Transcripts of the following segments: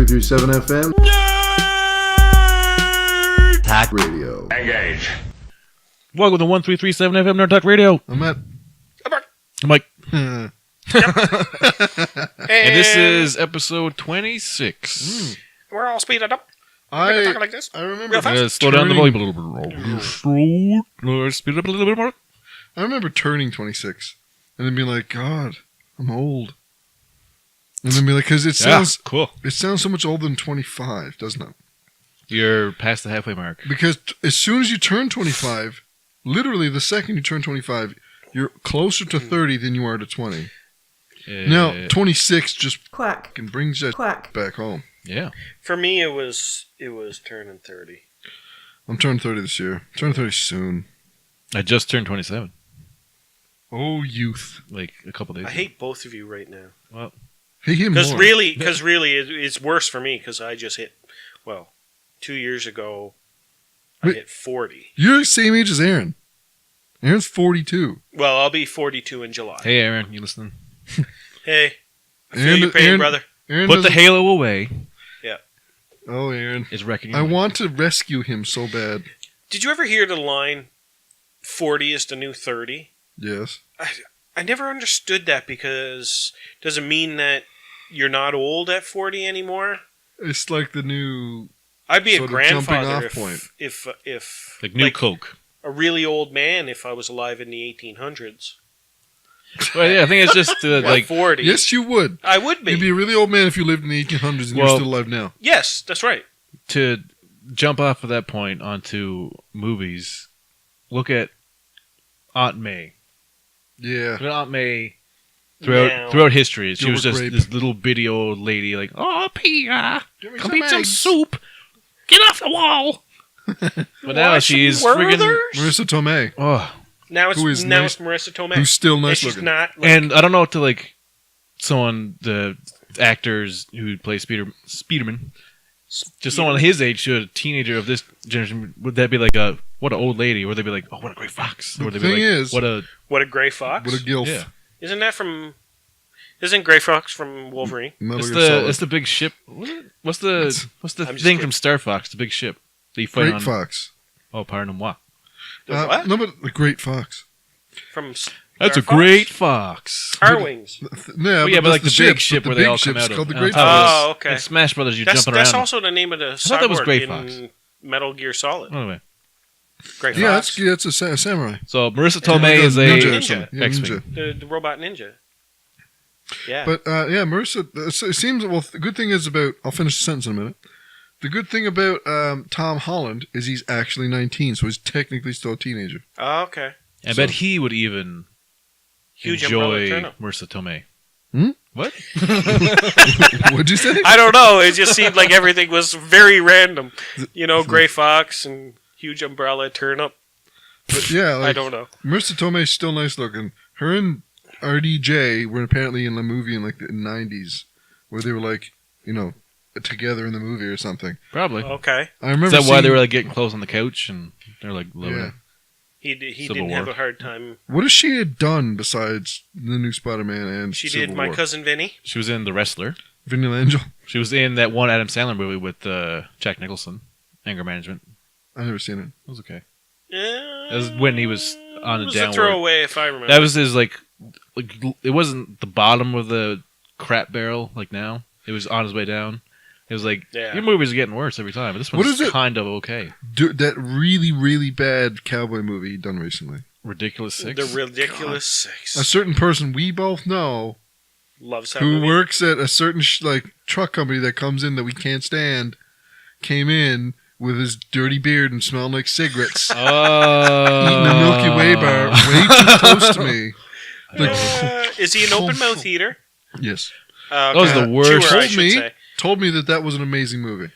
1337 FM. Talk Radio. Engage. Welcome to 1337 FM Nerd Talk Radio. I'm Matt. I'm Mike. And And this is episode 26. we're all speeded up. I talk like this. I remember. Real fast. Slow down the volume a little bit. Speed it up a little bit more. I remember turning 26 and then being like, God, I'm old. And then be like, because it sounds cool. It sounds so much older than 25, doesn't it? You're past the halfway mark. Because as soon as you turn 25, literally the second you turn 25, you're closer to 30 than you are to 20. Now, 26 just Quack. brings you Quack. back home. Yeah. For me, it was turning 30. I'm turning 30 this year. I'm turning 30 soon. I just turned 27. Oh, youth. Like a couple days I ago. hate both of you right now. Well, Hey, him Because more. really, it's worse for me because I just hit, 2 years ago, I Wait. hit 40. You're the same age as Aaron. Aaron's 42. Well, I'll be 42 in July. hey, Aaron, you listening? Hey, I feel your pain, brother. Aaron Put the doesn't- halo away. Oh, Aaron. It's wrecking. I want to rescue him so bad. Did you ever hear the line, 40 is the new 30? Yes. I never understood that because does it mean that you're not old at 40 anymore? It's like the new... I'd be a sort of jumping grandfather off point. if Like new Coke. a really old man if I was alive in the 1800s. Well, yeah, I think it's just like 40. Yes, you would. I would be. You'd be a really old man if you lived in the 1800s and Well- you're still alive now. Yes, that's right. to jump off of that point onto movies. Look at Aunt May. Yeah. Look at Aunt May Now- throughout history. She was Gilbert just Grape. this little bitty old lady, like, oh, Pia, Give me come some eat some eggs." soup. Get off the wall. But now Wash she's some friggin' Werthers? Marissa Tomei, oh, Now it's Who is it's nice- Marissa Tomei. who's still And nice she's looking. not. Like, and I don't know to like someone the actors who play Speederman. Just someone his age to a teenager of this generation, would that be like a what an old lady, or would they be like, oh, what a great fox? Or The would they be thing like, is- what a what a Gray Fox. What a gilf. yeah. Isn't that from? Isn't Gray Fox from Wolverine? Metal It's Gear Solid. the the big ship. What's the I'm just thing kidding. from Star Fox? The big ship that you fight Great on. Fox. Oh, pardon moi. The what? No, but the Great Fox. From That's Star a great fox. Arwings. Yeah, Yeah, but like the that's big ship but where the they all big come ship's out of. called the And Great on top of Fox. Oh, okay. In Smash Brothers, you That's jumping around. also the name of the thought that was cyborg Gray in Fox. Metal Gear Solid. Anyway, Gray Yeah, Fox. that's a samurai. so Marissa Yeah, Tomei is a ninja. Ninja. Yeah, X-Wing. ninja. The robot ninja. Yeah. But yeah, Marissa. It seems the good thing is about. I'll finish the sentence in a minute. The good thing about Tom Holland is he's actually 19, so he's technically still a teenager. Oh, okay. I bet he would even Huge umbrella enjoy turnip. Marissa Tomei. Hmm? What? What'd you say? I don't know. It just seemed like everything was very random. You know, Gray Fox and huge umbrella turnip. But yeah, like, I don't know. Marissa Tomei's still nice looking. Her and RDJ were apparently in a movie in like the 90s where they were like, together in the movie or something. Probably. Okay. I remember. Is that why seeing- they were like getting close on the couch and they're like loving Yeah. it? He Civil didn't have War. a hard time. What has she had done besides the new Spider-Man and She Civil did My War? Cousin Vinny. She was in The Wrestler. Vanilla Angel? She was in that one Adam Sandler movie with Jack Nicholson, Anger Management. I've never seen it. It was okay. That was when he was on the it was downward. a throwaway, if I remember. That was his like it wasn't the bottom of the crap barrel like now. It was on his way down. It was like Yeah. your movies are getting worse every time, but this What one's is it? kind of okay. That really, really bad cowboy movie he done recently. Ridiculous Six. The Ridiculous Six. A certain person we both know Loves that who movie. works at a certain truck company that comes in that we can't stand came in with his dirty beard and smelling like cigarettes, eating a Milky Way bar way too close to me. Like, Is he an open mouth eater? yes. That was the worst. Chewer, I Told should me. say. Told me that was an amazing movie.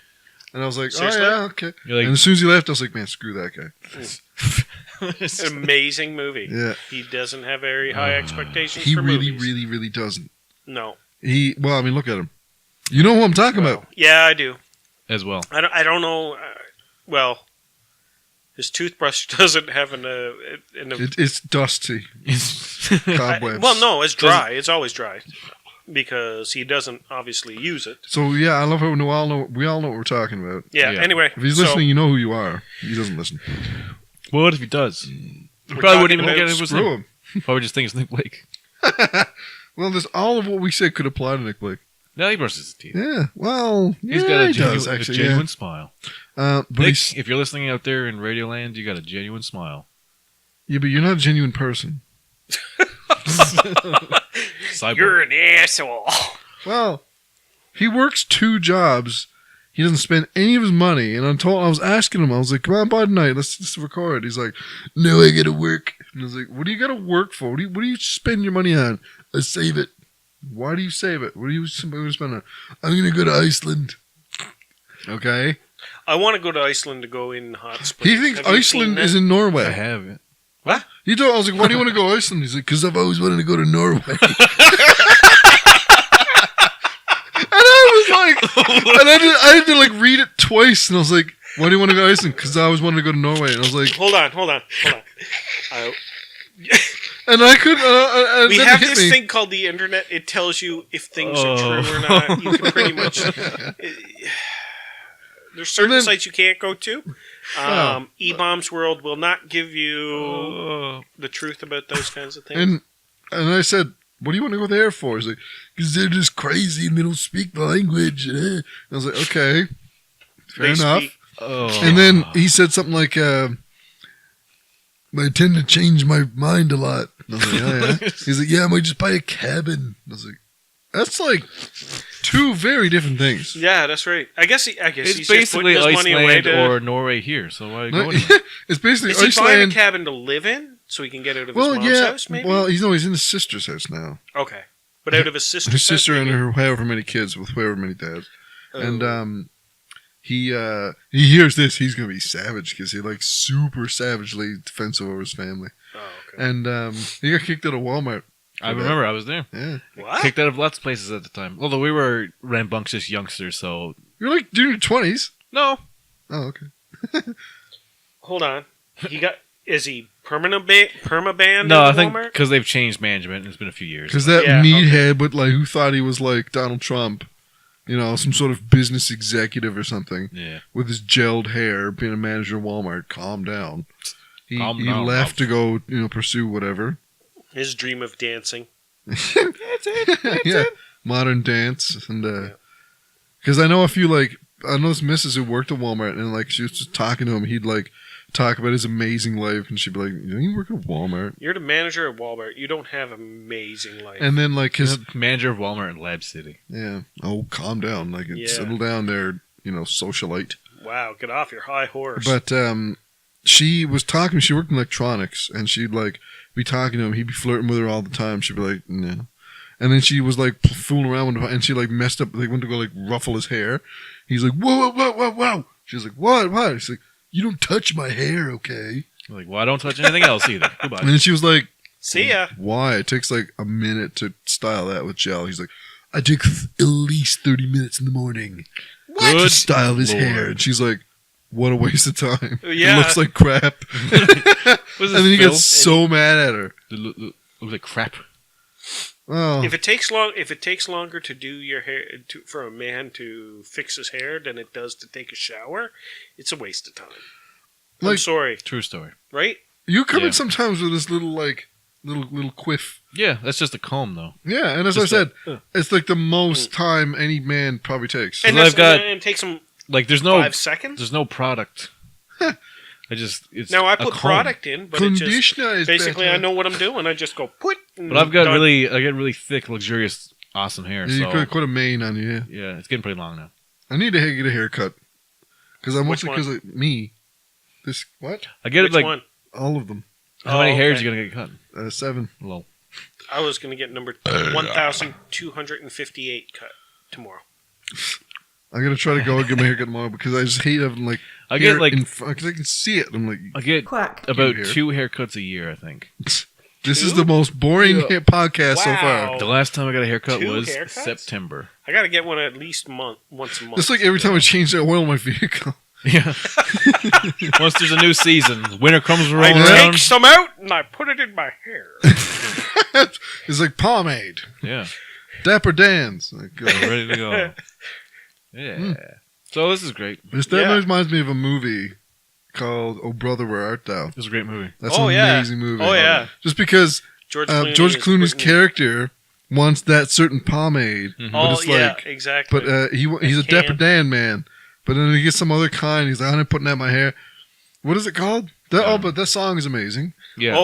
And I was like, Seriously? oh, yeah, okay. You're like- and as soon as he left, I was like, man, screw that guy. An amazing movie. Yeah. He doesn't have very high expectations He for really, movies. really, really doesn't. No. Well, I mean, look at him. You know who I'm talking about. Yeah, I do. as well. I don't know. Well, his toothbrush doesn't have It's dusty. Cobwebs. well, no, it's dry. It's always dry. because he doesn't obviously use it. So yeah, I love how we all know what we're talking about. Yeah. Yeah. Anyway, If he's listening, you know who you are. He doesn't listen. What if he does? We're Probably wouldn't talking even get about it was Screw him. him. Probably just think it's Nick Blake. Well, there's all of what we said could apply to Nick Blake. No, he brushes his teeth. Yeah. Well, He's yeah, got a he genuine, does, actually, a genuine smile. But Nick, he's, if you're listening out there in Radioland, you got a genuine smile. yeah, but you're not a genuine person. Cyborg. you're an asshole. Well, he works 2 jobs. He doesn't spend any of his money. And I was asking him, I was like, come on by tonight, let's record. He's like, no, I gotta work. And I was like, what do you gotta work for? What do you spend your money on? I save it. Why do you save it? What do you spend on? I'm gonna go to Iceland. Okay. I want to go to Iceland to go in hot springs. He thinks Have you Iceland seen is that? in Norway. I have it. What? I was like, why do you want to go to Iceland? He's like, because I've always wanted to go to Norway. And I was like, and I had to like read it twice, and I was like, why do you want to go to Iceland? Because I always wanted to go to Norway. And I was like, Hold on. and I could. We then it have hit this me. thing called the internet. It tells you if things are true or not. You can pretty much. There's certain then- sites you can't go to. E-Bombs World will not give you the truth about those kinds of things. And I said, what do you want to go there for? He's like, because they're just crazy and they don't speak the language. And I was like, okay, fair They enough. speak- And then he said something like, I tend to change my mind a lot. And I was like, oh, yeah. He's like, yeah, I might just buy a cabin. I was like, that's like 2 very different things. Yeah, that's right. I guess he's It's just basically putting his money away Iceland to. or Norway here, so why No, go anywhere? it's basically Is he buying a Iceland. cabin to live in so he can get out of his Well, mom's yeah. house? Maybe. Well, he's in his sister's house now. Okay, but out of his sister's His sister house, and maybe? her however many kids with however many dads. Oh. And he hears this, he's gonna be savage because he like super savagely defensive over his family. Oh, okay. And he got kicked out of Walmart. I remember I was there. Yeah, What? Kicked out of lots of places at the time. Although we were rambunctious youngsters, so... you're like in your 20s. No. Oh, okay. Hold on. Is he perma-banned No, out I of think Walmart? because they've changed management and it's been a few years. Because that Yeah, meathead, but like who thought he was like Donald Trump, some sort of business executive or something Yeah. with his gelled hair, being a manager at Walmart. Calm down. He Calm down, left Ralph. to go, pursue whatever. His dream of dancing. Yeah, modern dance, and because I know a few I know this missus who worked at Walmart, and like she was just talking to him, he'd like talk about his amazing life, and she'd be like, you work at Walmart, You're the manager at Walmart. You don't have amazing life. and then like his Manager of Walmart in Lab City. calm down, Yeah. settle down there, socialite. Wow, get off your high horse. But she was talking. She worked in electronics, and she'd like be talking to him. He'd be flirting with her all the time. She'd be like, no. And then she was like fooling around with him, and she like messed up. They went to go like ruffle his hair. He's like, whoa. She's like, what? She's like, you don't touch my hair, okay? I'm like, well, I don't touch anything else either. Goodbye. And then she was like, See ya. why? It takes like a minute to style that with gel. He's like, I take at least 30 minutes in the morning to Good style his Lord. hair. And she's like, what a waste of time. Yeah. It looks like crap. Was And then he gets so mad at her. Looks like crap. Oh, If it takes longer to do your hair for a man to fix his hair than it does to take a shower, it's a waste of time. I'm Like- sorry, True story. right? you come Yeah. in sometimes with this little quiff. Yeah, that's just a comb, though. Yeah, and as Just I said, a- it's like the most time any man probably takes. And I've got- and it takes him Like, there's no 5 seconds. there's no product. it's Now I a put comb. product in, but it just Conditioner is basically better. I know what I'm doing. I just go put. But I've got I get really thick, luxurious, awesome hair. Yeah, you so could quite a mane on you. Yeah. yeah, it's getting pretty long now. I need to get a haircut because I'm Which mostly because of me. This what? I get Which it like one? All of them. how many Oh, hairs okay. you gonna get cut? 7. Lol. I was going to get number 1,258 cut tomorrow. I'm gonna try to go and get my haircut tomorrow because I just hate having like. I get like because I can see it. I'm like, I get Quack. about Here. 2 haircuts a year, I think. this is the most boring Yeah. podcast so far. Wow. The last time I got a haircut 2 was haircuts? September. I got to get one at least once a month. It's like every time I change the oil in my vehicle. Yeah. Once there's a new season, winter comes I rolling take around. some out and I put it in my hair. It's like pomade. Yeah. Dapper Dan's. Like, Ready to go. Yeah. So this is great. This definitely reminds me of a movie called Oh Brother, Where Art Thou? This is a great movie. That's an amazing movie. Oh, yeah. Just because George Clooney's character wants that certain pomade, but it's like, exactly. But he's a Dapper Dan man. But then he gets some other kind. He's like, I'm not putting that in my hair. What is it called? But that song is amazing. Yeah.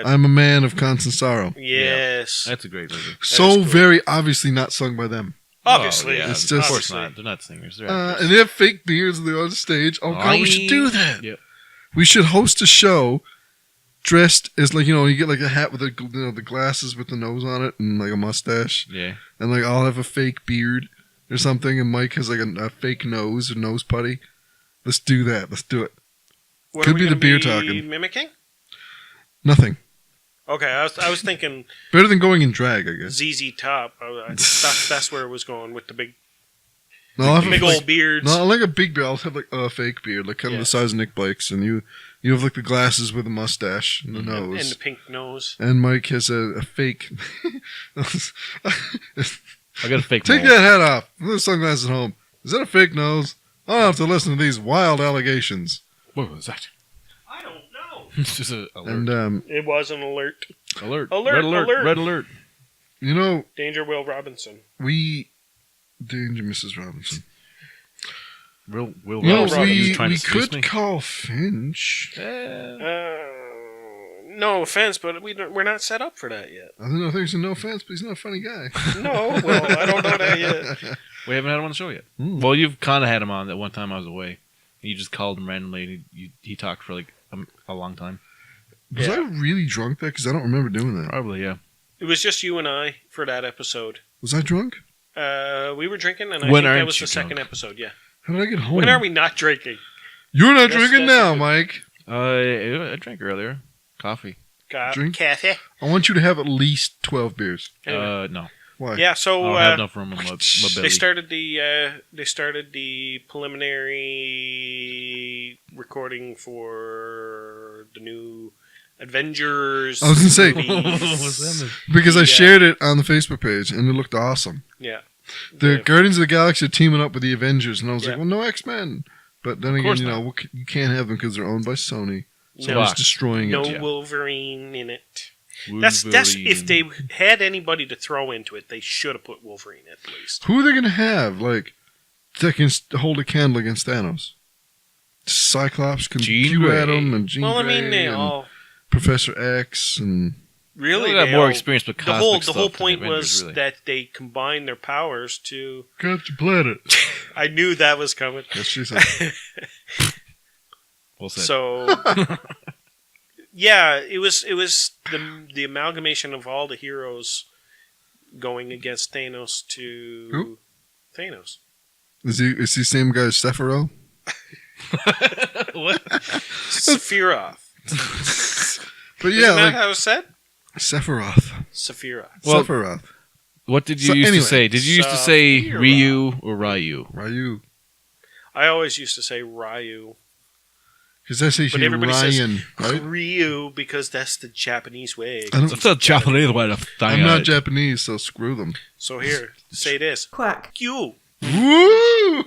I'm a man of constant sorrow. Yes. That's a great movie. So cool. very obviously not sung by them. Obviously. yeah, it's of just- course not. They're not singers. They're actors. And they have fake beards and they're on stage. Oh, God, we should do that. Yep. We should host a show dressed as like, you get like a hat with the glasses with the nose on it and like a mustache. Yeah. And like I'll have a fake beard or something and Mike has like a fake nose or nose putty. Let's do that. Let's do it. What Could are we be the gonna beer talking. Mimicking? Nothing. Okay, I was thinking Better than going in drag, I guess. ZZ Top. That's where it was going with the big No, I'll have big a, old like, beards. no, I like a big beard. I'll have like a fake beard, like kind of the size of Nick Blake's, and you have like the glasses with a mustache and the nose. And the pink nose. And Mike has a fake. I got a fake Take nose. that hat off. Leave the sunglasses at home. Is that a fake nose? I don't have to listen to these wild allegations. What was that? I don't know. It's just an alert. And It was an alert. Alert. Alert, Red alert. alert. Red alert. Danger Will Robinson. Danger Mrs. Robinson. Will No, Robinson. He was we trying to seduce could me. call Finch. No offense, but we're not set up for that yet. I don't know if there's no offense, but he's not a funny guy. No, well, I don't know that yet. We haven't had him on the show yet. Mm. Well, you've kind of had him on that one time I was away. You just called him randomly, and he talked for like a long time. Was I really drunk that? Because I don't remember doing that. Probably, yeah. It was just you and I for that episode. Was I drunk? We were drinking, and I When think that aren't was you the second drunk? episode. Yeah. How did I get home? When are we not drinking? You're not That's- drinking that's now, good. Mike. I drank earlier. Coffee. Drink? Cafe. I want you to have at least 12 beers. Anyway. No. Why? Yeah. I So don't have enough room in my belly. they started the preliminary recording for the new Avengers. I was gonna say- What's that? Because I Yeah. shared it on the Facebook page, and it looked awesome. Yeah. The Guardians of the Galaxy are teaming up with the Avengers, and I was Yeah. like, well, no X-Men. But then again, course you can't have them because they're owned by Sony. No, Sony's destroying no it. Yeah. Wolverine in it. That's if they had anybody to throw into it, they should have put Wolverine at least. Who are they going to have, like, that can hold a candle against Thanos? Cyclops can Jean pew Grey. at him, and Jean Well, I Grey, mean, they and all Professor X, and... really They got they more all- experience with The cosmic whole stuff point than the was Avengers, really. that they combined their powers to. Captain Planet. I knew that was coming. That's what she said. Well said. So, yeah, it was the amalgamation of all the heroes going against Thanos to Who? Thanos. Is he the same guy as Sephiroth? What? Sephiroth. But Isn't yeah, that like how it's said? Sephiroth. Sephiroth. Well- Sephiroth. What did you So used anyway, to say? Did you used to say Sephiroth. Ryu or Ryu? Ryu. I always used to say Ryu. Because that's But actually everybody says Ryan, right? Ryu because that's the Japanese way. I don't- It's not Japanese way to I'm not Japanese, so screw them. So here, say this. Quack. You. Woo!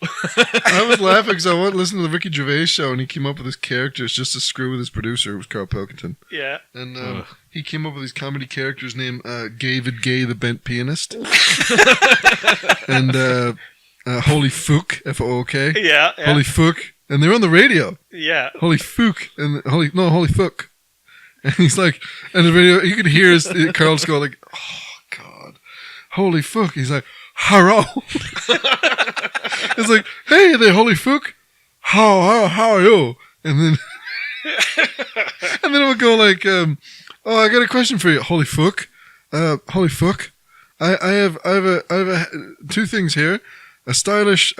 I was laughing because I went to listen to the Ricky Gervais show, and he came up with his characters just to screw with his producer, who was Carl Pilkington. Yeah. And Ugh. he came up with these comedy characters named David Gay, the Bent Pianist, and Holy Fook, F-O-O-K. Yeah. Yeah. Holy Fook. And they're on the radio. yeah. Holy Fook. And Holy Fook. And he's like, and the video, you could hear Carl just go like, oh, God. Holy Fook. He's like, hello. It's like, hey there, Holy Fook. How are you? And then, and then it would go like, oh, I got a question for you, Holy Fook. Holy Fook. I have two things here. A stylish,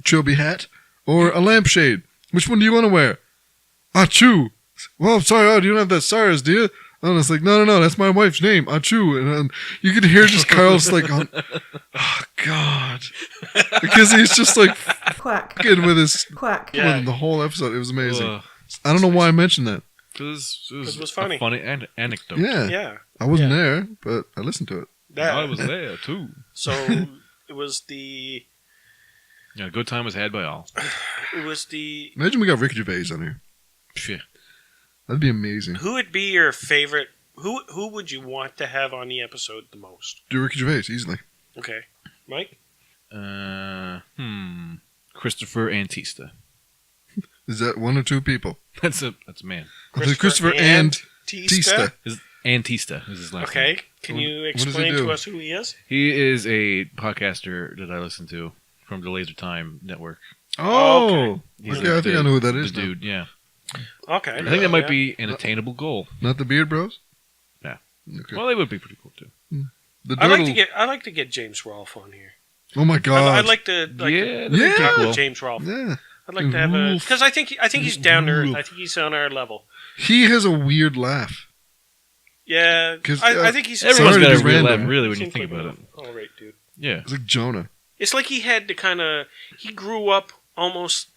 chubby hat or a lampshade. Which one do you want to wear? Achoo. Well, I'm sorry, you don't have that SARS, do you? And it's like, no, that's my wife's name, Achoo. And you could hear just Carl's like, oh, God. Because he's just like Quack. fucking with his, Quack. Yeah. with the whole episode. It was amazing. Ugh. I don't know why I mentioned that. Because it was funny. A funny anecdote. Yeah. Yeah. I wasn't there, but I listened to it. I was there too. So it was the. Yeah, good time was had by all. It was the. Imagine we got Ricky Gervais on here. Shit. That'd be amazing. Who would be your favorite? Who would you want to have on the episode the most? Do Ricky Gervais easily. Okay, Mike. Christopher Antista. Is that one or two people? That's a man. Christopher Antista. Antista is his last name. Okay, can you What does he explain do? to us who he is? He is a podcaster that I listen to from the Laser Time Network. Oh, He's okay. I think I know who that is. The now. dude, yeah. Okay, I think that might be an attainable goal. Not the Beard Bros. Yeah. Okay. Well, they would be pretty cool too. The I Dirtle- like to get James Rolfe on here. Oh my God. I'd like to Yeah, Yeah. talk cool. with James Rolfe. Yeah. I'd like to have a Rolfe. because I think he's down there. Rolfe. I think he's on our level. He has a weird laugh. Yeah, 'Cause, I think he's. Everyone's Sorry got to a be real random. laugh, really, when you seems think like about it. All right, dude. Yeah. It's like Jonah. It's like he had to kind of. He grew up almost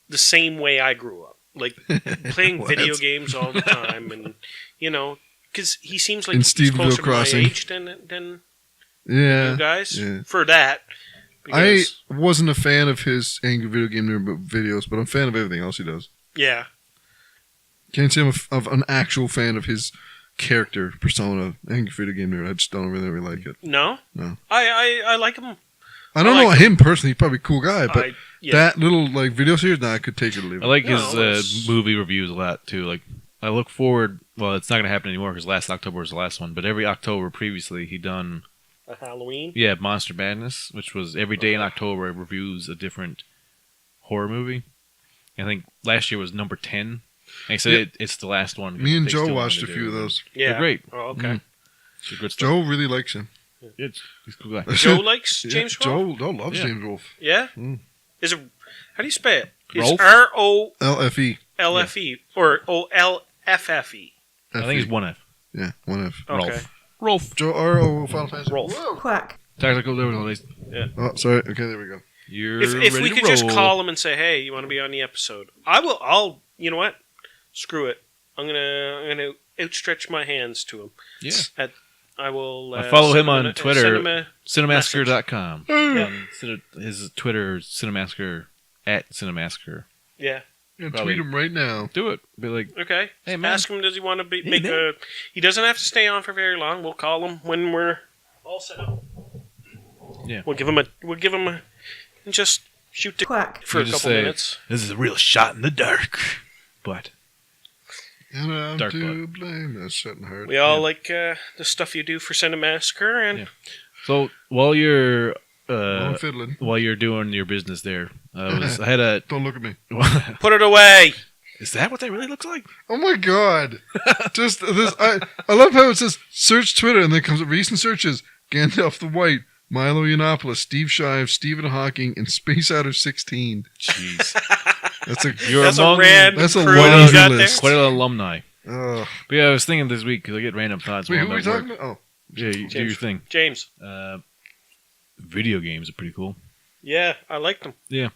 the same way I grew up, like playing What? video games all the time, and because he seems like In he's Stevensville closer to Crossing. my age than Yeah. you guys. Yeah. For that, I because, wasn't a fan of his Angry Video Game Nerd videos, but I'm a fan of everything else he does. yeah, Can't say I'm an actual fan of his character persona, Angry Video Game Nerd. I just don't really like it. no, No. I like him. I don't I know like him personally. He's probably a cool guy, but yeah. that little like video series, I could take it or leave it. I like No, his it's- movie reviews a lot too. Like, I look forward. Well, it's not going to happen anymore because last October was the last one. But every October previously, he done a Halloween. Monster Madness, which was every day in October it reviews a different horror movie. I think last year was number 10. And he said it's the last one. Me and They Joe still watched a wanted to few of do it. those. Yeah, They're great. Oh, okay. Mm. It's good stuff. Joe really likes him. He's a cool guy. Joe likes Yeah, James Rolfe. Joe loves Yeah. James Wolfe. Yeah. Mm. Is it? How do you spell it? It's Rolfe? ROLFE LFE. or OLFFE. I think it's one F. Yeah, one F. Okay. Rolf. Joe R.O. Final Fantasy. Rolfe. Whoa. Quack. Tactical difficulties. Oh, sorry. Okay, there we go. You're If ready we to could just roll. call him and say, "Hey, you want to be on the episode?" I'll. You know what? Screw it. I'm gonna outstretch my hands to him. Yeah. I will. I follow send him on a- Twitter. send him a- Cinemassacre.com. Yeah. And his Twitter is Cinemassacre at Cinemassacre. yeah. Yeah, Probably. tweet him right now. Do it. Be like, Okay. Hey, man. Ask him. Does he want to be Hey, make man. a? He doesn't have to stay on for very long. We'll call him when we're all set up. Yeah. We'll give him a. And just shoot the Quack. for You a just couple say, minutes. this is a real shot in the dark. But And I'm Dark to blame. That's setting hard. We all like the stuff you do for Cinemassacre, and Yeah. so while you're I'm fiddling. while you're doing your business there, I had a. Don't look at me. put it away. Is that what that really looks like? Oh my God! Just this. I love how it says search Twitter and then comes up recent searches: Gandalf the White, Milo Yiannopoulos, Steve Shive, Stephen Hawking, and Space Outer 16. Jeez, That's a you're That's a among random that's a crew laundry you got list. quite an alumni. Ugh. But yeah, I was thinking this week because I get random thoughts. Wait, while who I'm are we at work. talking about? Oh, Yeah, you do your thing. James. Video games are pretty cool. Yeah, I like them. Yeah.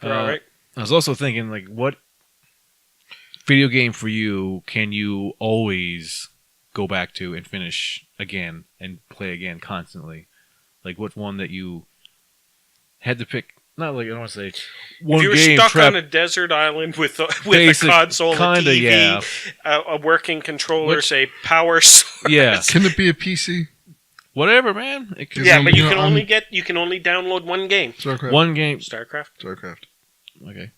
They're all right. I was also thinking, like, what video game for you can you always go back to and finish again and play again constantly? Like, what one that you had to pick? Not like I don't want to say one If you were game stuck trapped. on a desert island with a Basic- console, a kinda, TV, yeah. a working controller, Which- say power source. Yeah, can it be a PC? whatever, man. It could Yeah, You but know, you can I'm- you can only download one game. StarCraft. one game. StarCraft. StarCraft. Okay,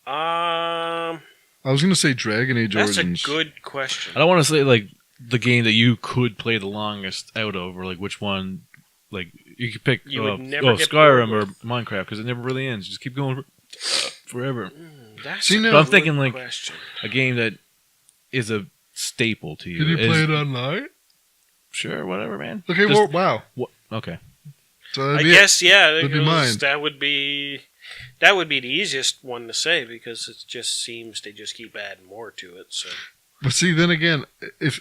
I was gonna say Dragon Age That's Origins. a good question. I don't want to say like the game that you could play the longest out of, or like which one. Like you could pick You would never get Skyrim bored or Minecraft because it never really ends. You just keep going forever. That's See, a now- But I'm good thinking, like, question. A game that is a staple to you. Can you is- play it online? Sure, whatever, man. Okay, Just- well, wow. Okay. So I that'd be it. guess yeah, That'd be mine. that would be the easiest one to say because it just seems they just keep adding more to it. So But see, then again, if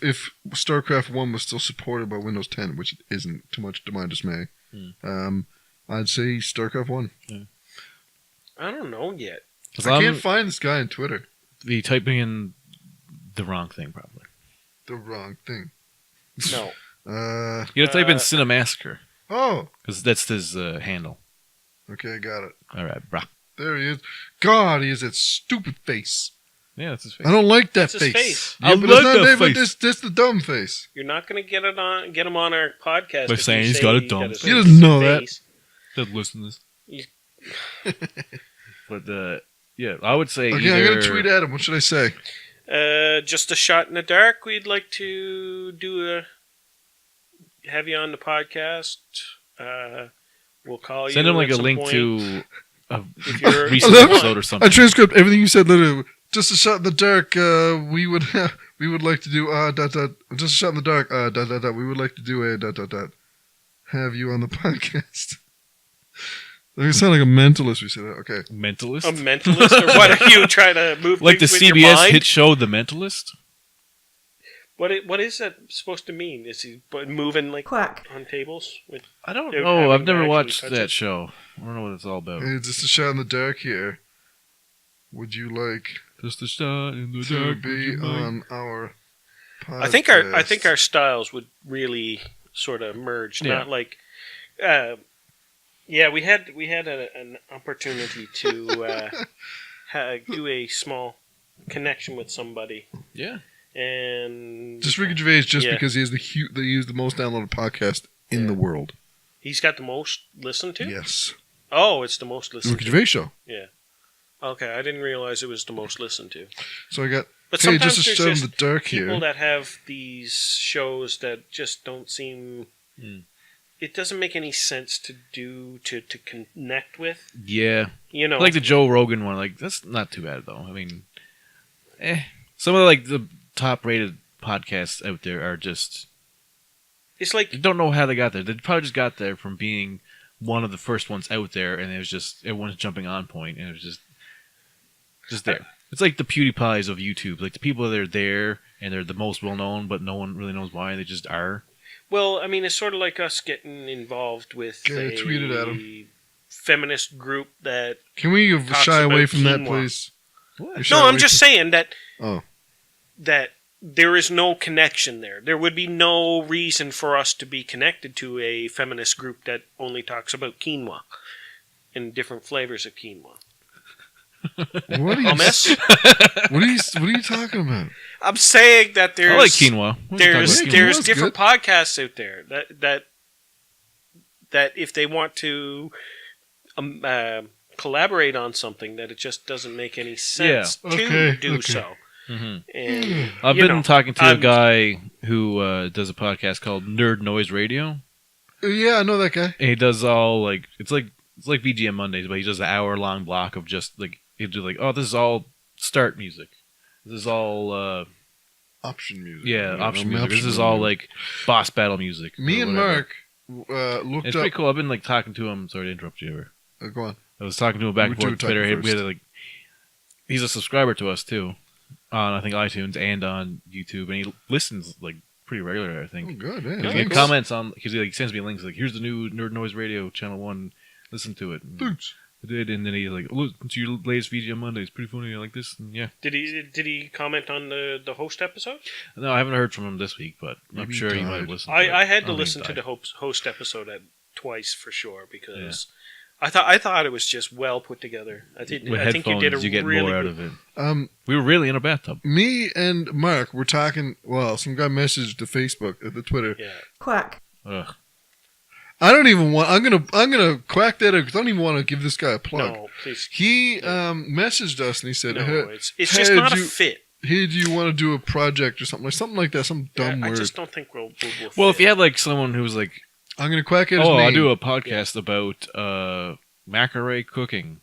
StarCraft 1 was still supported by Windows 10, which it isn't, too much to my dismay, I'd say StarCraft 1. I don't know yet. 'Cause I I'm can't find this guy on Twitter. the typing in the wrong thing, probably. The wrong thing. No. You gotta type in Cinemassacre, Oh. because that's his handle. Okay, I got it. All right, brah. There he is. God, he has that stupid face. Yeah, that's his face. I don't like that That's his face. Yeah, I but like it's not that that, but face. That's the dumb face. You're not going to get him on our podcast By if saying you he's say got a he dumb his face. He doesn't know that. face. Doesn't listen to this. You- But yeah, I would say Okay, either... I'm going to tweet at him. What should I say? Just a shot in the dark. We'd like to have you on the podcast. We'll call you. Send him like at a some link point. to a If you're- recent I love it. episode or I something. transcribed everything you said. Literally, just a shot in the dark. We would like to do just a shot in the dark. We would like to do a have you on the podcast. You sound like a mentalist. We said that. Okay. Mentalist? A mentalist, or what are you trying to move Like the things with your CBS mind? hit show The Mentalist? What is that supposed to mean? Is he moving like Quack. on tables? With, I don't They're know. having I've to never actually watched touch that it. show. I don't know what it's all about. Hey, just a shot in the dark here. Would you like Just a shot in the to dark. be on our podcast? I think our styles would really sort of merge. Yeah. Not like, yeah, we had an opportunity to do a small connection with somebody, Yeah. and just Ricky Gervais, just Yeah. because he is the most downloaded podcast in the world. he's got the most listened to. Yes, Oh, it's the most the listened Ricky to. Gervais show. Yeah. Okay, I didn't realize it was the most listened to. So I got But hey, sometimes just a there's shot in just the dark people here. that have these shows that just don't seem. Mm. It doesn't make any sense to do to connect with. Yeah. You know, Like the Joe Rogan one. Like, that's not too bad, though. I mean, some of like the top rated podcasts out there are just... it's like You don't know how they got there. They probably just got there from being one of the first ones out there, and it was just everyone's jumping on point, and it was just there. It's like the PewDiePies of YouTube. Like the people that are there, and they're the most well known, but no one really knows why. They just are. well, I mean, it's sort of like us getting involved with Okay, I tweeted at him. feminist group that. Can we Talks shy away about from that, quinoa. please? What? We shy No, I'm away just from- saying that Oh, that there is no connection there. There would be no reason for us to be connected to a feminist group that only talks about quinoa and different flavors of quinoa. what are you? Hummus? What are you talking about? I'm saying that there's I like quinoa. We can talk there's about quinoa. there's Quinoa's different podcasts out there that if they want to collaborate on something, that it just doesn't make any sense Yeah. to Okay, do okay. so. Mhm. And I've you been know, talking to a I'm- guy who does a podcast called Nerd Noise Radio. Yeah, I know that guy. And he does all like it's like VGM Mondays, but he does an hour-long block of just like he'll do like, oh, this is all start music. This is all Option music. option I'm music. This is option all music. like boss battle music. Me or and whatever. Mark looked It's up. pretty cool. I've been like talking to him. Sorry to interrupt you. Ever. Go on. I was talking to him back and We forth were on Twitter. talking We had first. like he's a subscriber to us too, on I think iTunes and on YouTube, and he listens like pretty regularly. I think. Oh, good. Yeah, He thanks. comments on because he like sends me links like, here's the new Nerd Noise Radio Channel 1. Listen to it. And Thanks. I did, and then he's like, listen to your latest VGM Monday. It's pretty funny. I like this. And yeah. did he comment on the host episode? No, I haven't heard from him this week, but I'm Maybe sure he he might have died. listened. To it. I had to don't think listen he to died. the host episode twice for sure because I thought it was just well put together. I think With I think you headphones, did a get really more out good, of it. We were really in a bathtub. Me and Mark were talking. Well, some guy messaged to Facebook, the Twitter. yeah. Quack. Ugh. I don't even want. I'm gonna quack that out because I don't even want to give this guy a plug. No, please. He messaged us and he said, No, hey, it's just hey, not a do you- fit. hey, do you want to do a project or something like that? Some dumb I word. just don't think we'll Well, if fit. you had like someone who was like, I'm gonna quack at his oh, name. I do a podcast about macrame cooking,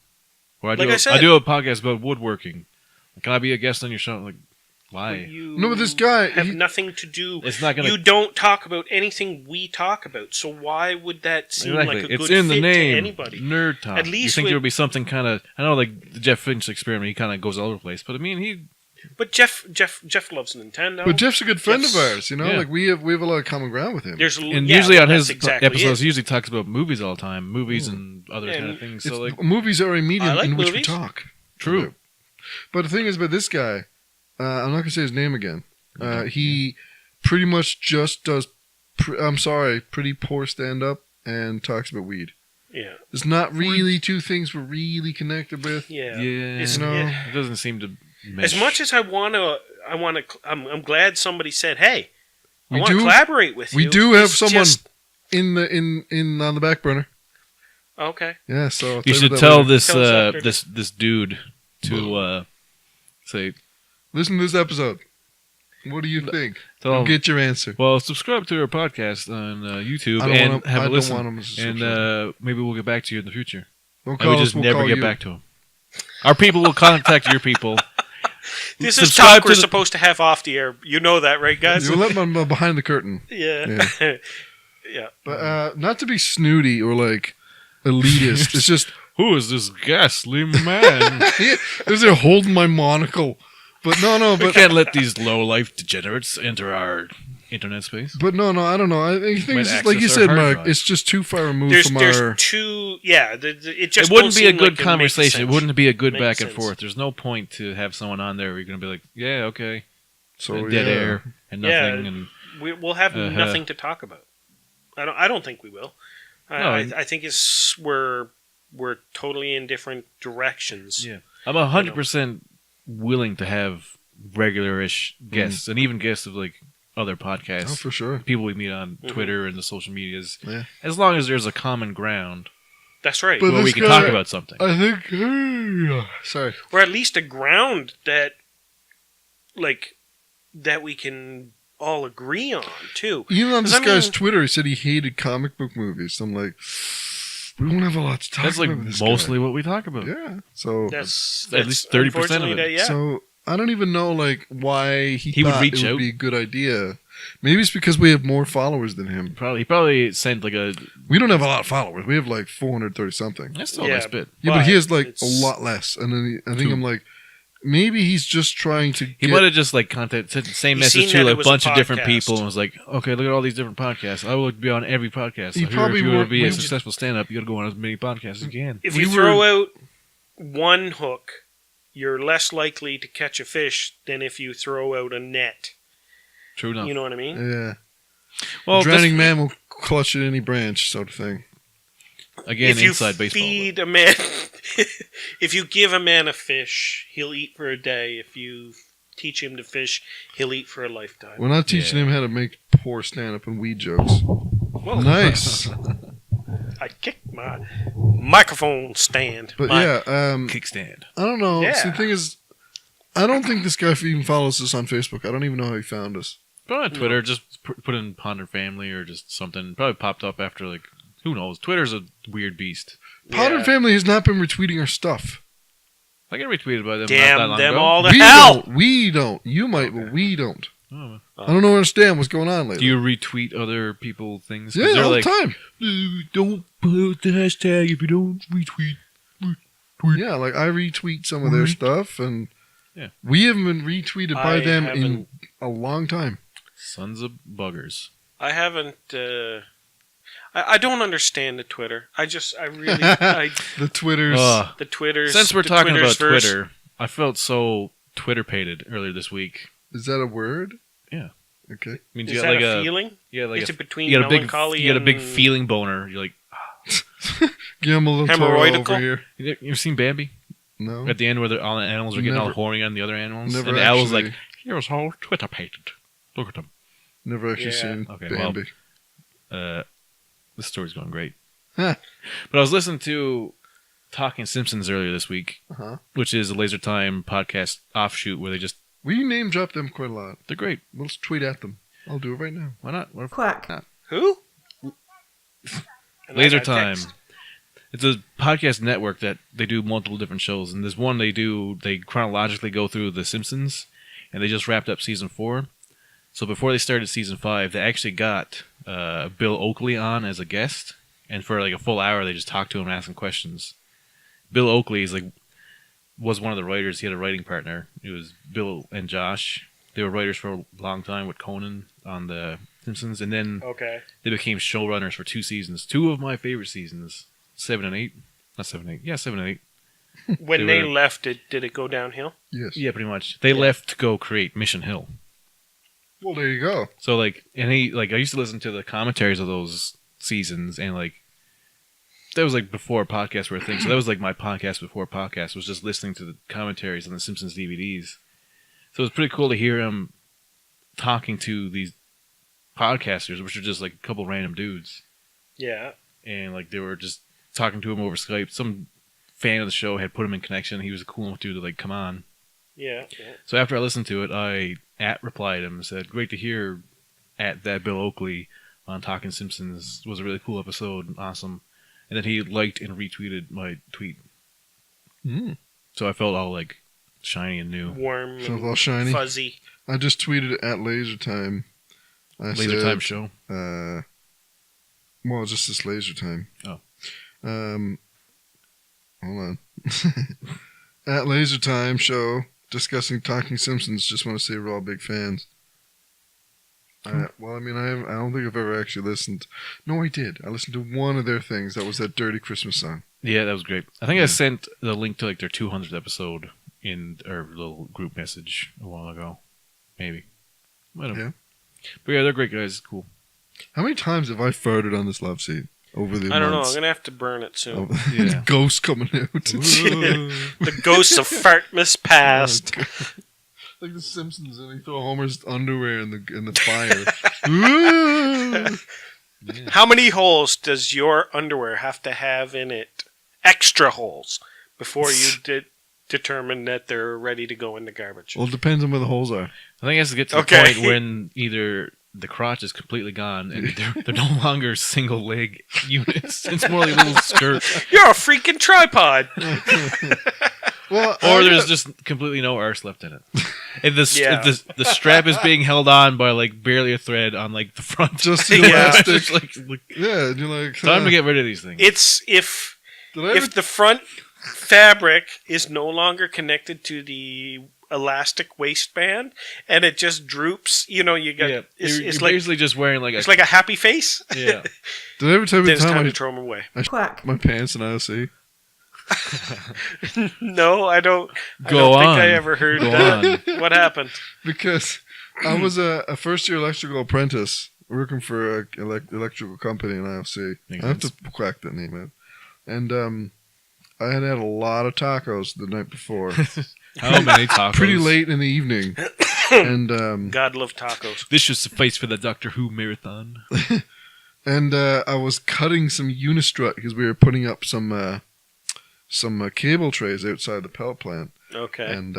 or Like I said- I do a podcast about woodworking. Can I be a guest on your show? Like, why? You No, but this guy, have he- nothing to do. It's not gonna. You don't talk about anything we talk about, so why would that seem Exactly. like a It's good in the fit name. to anybody? Nerd Talk. At you least think with- there would be something kind of? I know, like the Jeff Finch experiment. He kind of goes all over the place, but I mean, he. But Jeff loves Nintendo. but Jeff's a good friend Jeff's- of ours. You know, Yeah. like we have a lot of common ground with him. There's And yeah, usually on that's his exactly episodes, it. he usually talks about movies all the time, movies and other And kind of things. It's- So like, movies are a medium I like in which we movies. talk. true. But the thing is, about this guy, I'm not gonna say his name again. He pretty much just does. Pretty poor stand-up and talks about weed. Yeah. It's not really two things we're really connected with. Yeah. Yeah. It doesn't seem to mesh. As much as I'm glad somebody said, "Hey, I We want to do- collaborate with you." We do have It's someone just- in on the back burner. Okay. Yeah, so I'll You tell should that tell later. this Tell us after. this dude to say. Listen to this episode. What do you think? Tell You'll him, get your answer. well, subscribe to our podcast on YouTube I don't and want have a him listen. to And subscribe. maybe we'll get back to you in the future. Don't And call we us, just we'll never call get you. back to him. Our people will contact your people. This is Subscribe talk to we're the- supposed to have off the air. You know that, right, guys? You let them behind the curtain. Yeah. Yeah. But not to be snooty or like elitist. It's just Who is this ghastly man? there's a holding my monocle. But no, We but can't let these low-life degenerates enter our internet space. I don't know. I think Might it's just, like you access our said, hard Mark. drive. It's just too far removed There's from our. there's two. Yeah. It just It wouldn't don't be a seem good like it makes conversation. It sense. wouldn't be a good Makes back and sense. forth. There's no point to have someone on there where you're going to be like, yeah, okay, So and dead air and nothing. Yeah. And We'll have Uh-huh. nothing to talk about. I don't think we will. No, I think we're totally in different directions. yeah, I'm 100% willing to have regular-ish guests and even guests of like other podcasts. Oh, for sure. People we meet on Mm-hmm. Twitter and the social medias. Yeah. As long as there's a common ground That's right. But where we this can talk guy- about something. I think. Sorry. Or at least a ground that we can all agree on too. Even on 'Cause this I guy's mean- Twitter, he said he hated comic book movies. I'm like, we don't have a lot to talk That's like about with this mostly guy. what we talk about. Yeah. So That's At least 30% of it. unfortunately yeah. So I don't even know like why he would thought reach it would out. be a good idea. Maybe it's because we have more followers than him. He probably sent like a. We don't have a lot of followers. We have like 430 something. That's still a Yeah. nice bit. Yeah, but he has like a it's- lot less. And then I think Two. I'm like, maybe he's just trying to He get. might have just like sent the same He's message seen to that a it was a bunch of different podcast. people and was like, okay, look at all these different podcasts. I will be on every podcast. He So here, probably if you want won't- to be a we- successful stand-up, you got to go on as many podcasts as you can. If We you were- throw out one hook, you're less likely to catch a fish than if you throw out a net. True enough. You know what I mean? Yeah. Well, Drowning man will clutch at any branch, sort of thing. again, if you inside baseball. feed a man, if you give a man a fish, he'll eat for a day. If you teach him to fish, he'll eat for a lifetime. We're not teaching him how to make poor stand-up and weed jokes. Whoa. Nice. I kicked my microphone stand. But My- yeah, Kickstand. I don't know. Yeah. See, the thing is, I don't think this guy even follows us on Facebook. I don't even know how he found us. Probably on Twitter, just put in Ponder Family or just something. Probably popped up after like, who knows? Twitter's a weird beast. Potter Yeah. Family has not been retweeting our stuff. I get retweeted by them not that Damn long them ago. all to We hell. don't. We don't. You might, but we don't. Oh. I don't understand what's going on Do lately. you retweet other people things? 'Cause Yeah, they're all like, the time. Don't put the hashtag if you don't retweet. Yeah, like I retweet some of their stuff, and Yeah. we haven't been retweeted by I them in haven't- a long time. Sons of buggers. I haven't. I don't understand the Twitter. I really. I, The Twitters. the Twitters. Since we're the talking about Twitter's Twitter, I felt so Twitter-pated earlier this week. Is that a word? Yeah. Okay. I mean, Is you that got like a feeling? yeah, like Is a, it between you got a big, melancholy you got a big and- feeling boner. You're like, Give him a little Toro Hemorrhoidical? over here. you ever seen Bambi? No. At the end where all the animals are getting all Never- horny on the other animals, never and the owl's actually- like, "Here's all Twitter-pated. Look at them." Never actually Yeah. seen Okay, well, Bambi. This story's going great. Huh. But I was listening to Talking Simpsons earlier this week, Uh-huh. which is a Laser Time podcast offshoot where We name drop them quite a lot. they're great. Let's tweet at them. I'll do it right now. Why not? What if- Quack. Who? And I Laser got Time. text. It's a podcast network that they do multiple different shows, and there's one they chronologically go through The Simpsons, and they just wrapped up season 4. So before they started season 5, they actually got Bill Oakley on as a guest, and for like a full hour they just talked to him and asked him questions. Bill Oakley was one of the writers. He had a writing partner. It was Bill and Josh. They were writers for a long time with Conan on The Simpsons, and then Okay. they became showrunners for 2 seasons. 2 of my favorite seasons, 7 and 8. Not 7 and 8. Yeah, 7 and 8. When they left, did it go downhill? Yes. Yeah, pretty much. They left to go create Mission Hill. Well, there you go. So like, and he like I used to listen to the commentaries of those seasons, and like that was like before podcasts were a thing. So that was like my podcast before podcast was just listening to the commentaries on the Simpsons DVDs. So it was pretty cool to hear him talking to these podcasters, which are just like a couple random dudes. Yeah. And like they were just talking to him over Skype. Some fan of the show had put him in connection. He was a cool enough dude to like come on. Yeah. So after I listened to it, I replied him and said, "Great to hear at that Bill Oakley on Talking Simpsons. It was a really cool episode, awesome." And then he liked and retweeted my tweet. So I felt all like shiny and new, Warm, Felt all shiny. fuzzy. I just tweeted at Laser Time. Laser Time show. Well, just this Laser Time. Oh. Hold on. At Laser Time show discussing Talking Simpsons. Just want to say we're all big fans. Well, I mean, I don't think I've ever actually listened. No, I did. I listened to one of their things. That was that Dirty Christmas song. Yeah, that was great. I think I sent the link to like their 200th episode in our little group message a while ago. Maybe. I don't know. Yeah. But yeah, they're great guys. Cool. How many times have I farted on this love seat over the I don't know. I'm months? going to have to burn it soon. Yeah. Ghosts coming out. The ghosts of Fartmas past. Like the Simpsons, and they throw Homer's underwear in the fire. Ooh. How many holes does your underwear have to have in it? Extra holes before you determine that they're ready to go in the garbage. Well, it depends on where the holes are. I think it has to get to the point when either the crotch is completely gone and they're no longer single leg units. It's more like a little skirt. You're a freaking tripod. Well, Or there's just completely no arse left in it. If the strap is being held on by like barely a thread on like the front. just the Yeah. elastic. Just, like, Yeah, and you're like, time to get rid of these things. It's if Did I ever the front fabric is no longer connected to the elastic waistband and it just droops, you got You're it's like basically just wearing like it's like a happy face. yeah. Did I ever tell you Then the it's time time to throw them away. I Quack. my pants in IOC? No, I don't. I Go don't think on. I ever heard Go that. What happened? Because I was a first-year electrical apprentice working for an electrical company in IOC. Makes I have sense. to quack that name out. And I had a lot of tacos the night before. How many tacos? Pretty late in the evening. And God love tacos. This should suffice for the Doctor Who marathon. I was cutting some Unistrut because we were putting up some cable trays outside the pellet plant. Okay. And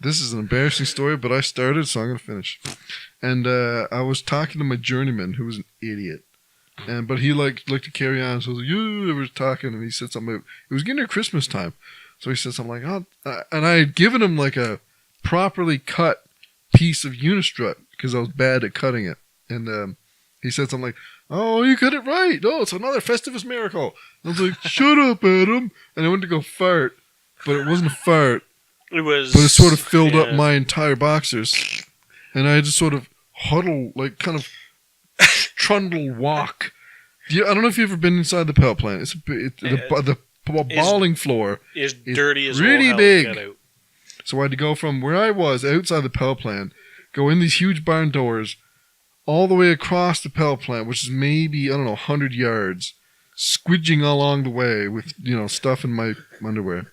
this is an embarrassing story, but I started, so I'm going to finish. And I was talking to my journeyman, who was an idiot. But he liked to carry on, so I was like, we were talking, and he said something. It was getting near Christmas time. So he said something like, and I had given him like a properly cut piece of Unistrut because I was bad at cutting it. And he said something like, "Oh, you cut it right. Oh, it's another Festivus miracle." And I was like, "Shut up, Adam." And I went to go fart, but it wasn't a fart. It was. But it sort of filled up my entire boxers. And I just sort of huddle, like kind of trundle walk. I don't know if you've ever been inside the pellet plant. The balling floor is dirty as really all hell. big. Get out. So I had to go from where I was outside the pellet plant, go in these huge barn doors, all the way across the pellet plant, which is maybe, 100 yards, squidging along the way with, stuff in my underwear,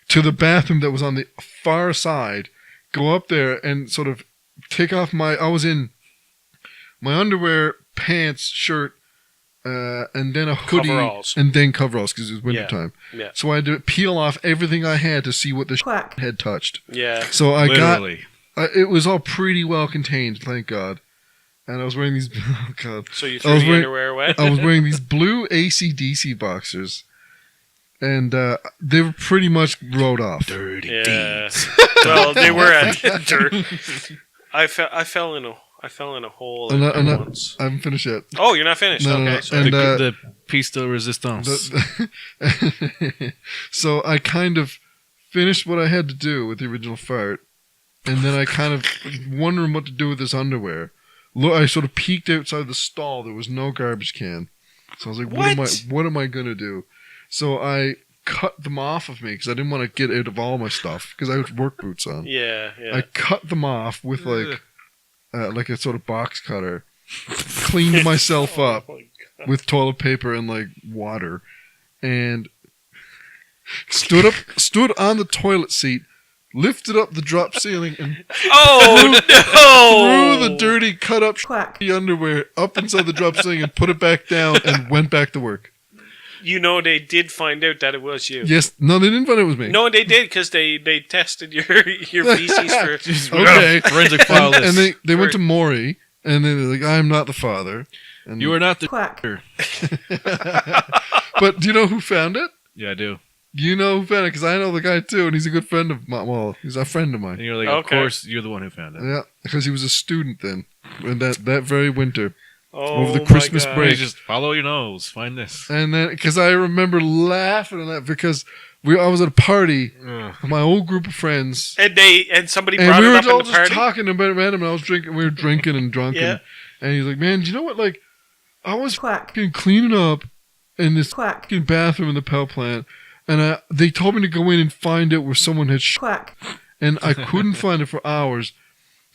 to the bathroom that was on the far side, go up there and sort of take off I was in my underwear, pants, shirt, and then a hoodie, Coveralls. and then coveralls because it was wintertime. Yeah. So I had to peel off everything I had to see what the Quack. had touched. Yeah. So I Literally. it was all pretty well contained, thank God. And I was wearing these, oh God. So you I threw was the wearing- underwear away? I was wearing these blue AC/DC boxers. And they were pretty much rode off. Dirty Yeah. deeds. Well, they were at dirt. I fell in a hole And I once. haven't finished yet. Oh, you're not finished. No, no, Okay. no. Sorry. And, The piece de resistance. So I kind of finished what I had to do with the original fart. And then I kind of wondering what to do with this underwear. Look, I sort of peeked outside the stall. There was no garbage can. So I was like, what am I going to do? So I cut them off of me because I didn't want to get rid of all my stuff because I had work boots on. Yeah. I cut them off with like a sort of box cutter, cleaned myself up Oh my God. with toilet paper and like water, and stood on the toilet seat, lifted up the drop ceiling, and Oh no! threw the dirty cut up underwear up inside the drop ceiling and put it back down and went back to work. You know they did find out that it was you. Yes, no, they didn't find it was me. No, they did because they tested your feces for. Okay. Forensic file And this. they went to Maury, and then they're like, "I'm not the father." And You are not the But do you know who found it? Yeah, I do. You know who found it because I know the guy too, and he's a good friend of mine. Well, he's a friend of And mine. you're like, of Okay. course, you're the one who found it. Yeah, because he was a student then, and that very winter. Oh, Over the Christmas my God. break. You just follow your nose. Find this. And then, because I remember laughing at that because I was at a party Ugh. with my old group of friends, And somebody and brought we it were up in all the just party. talking about it random. And I was drinking. We were drinking and drunk, Yeah. and he's like, "Man, do you know what? Like, I was fucking cleaning up in this fucking bathroom in the Pell plant, and they told me to go in and find out where someone had and I couldn't find it for hours."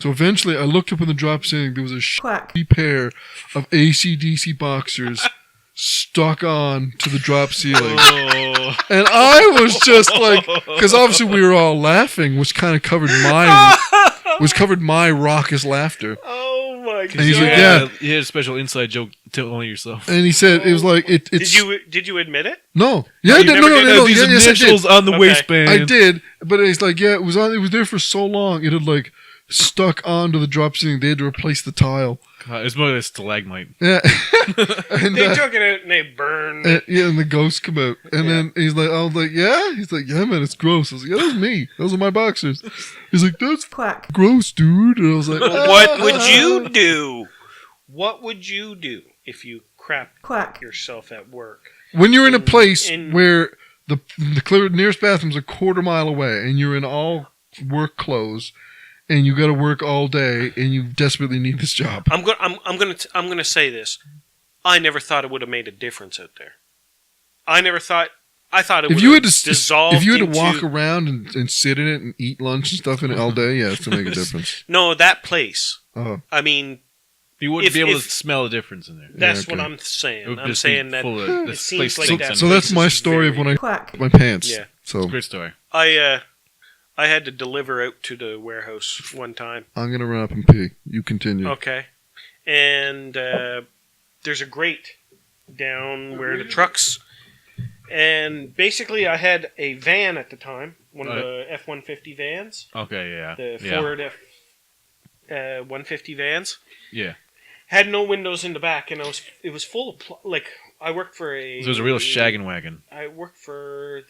So eventually, I looked up in the drop ceiling. There was a shitty pair of AC/DC boxers stuck on to the drop ceiling, Oh. and I was just like, because obviously we were all laughing, which kind of covered my raucous laughter. Oh my God! And he's like, yeah. You had a special inside joke to only yourself. And he said it was like it's. Did you admit it? No, yeah, I You did. never did? No, These yeah, yes, I did. initials on the Okay. waistband. I did, but it's like, yeah, it was there for so long. It had like stuck onto the drop ceiling. They had to replace the tile. God, it's more like a stalagmite. Yeah, and, They took it out and they burned. and the ghosts come out, and then he's like, I was like, yeah. He's like, yeah, man, it's gross. I was like, yeah, that was me. Those are my boxers. He's like, that's gross, dude. And I was like, What would you do? What would you do if you crap yourself at work? When you're in a place in- where the nearest bathroom's a quarter mile away, and you're in all work clothes, and you got to work all day, and you desperately need this job. I'm gonna say this. I never thought it would have made a difference out there. I thought it would If you have had to dissolved. if you had to into- walk around and sit in it and eat lunch and stuff in it all day, yeah, it's to make a difference. No, that place. Oh, I mean, You wouldn't be able if- to smell the difference in there. that's okay. what I'm It saying. would I'm just be saying that full of- it this seems place like stinks that. in so there. that's my place is story of very- when I my pants. Yeah. So Great story. I had to deliver out to the warehouse one time. I'm gonna run up and pee. You continue. Okay. And there's a grate down where the trucks. And basically, I had a van at the time, one of the F-150 vans, Okay, yeah. the yeah. Ford F-150 vans. Yeah. Had no windows in the back, and it was full of I worked for a. So it was a real shaggin' wagon. I worked for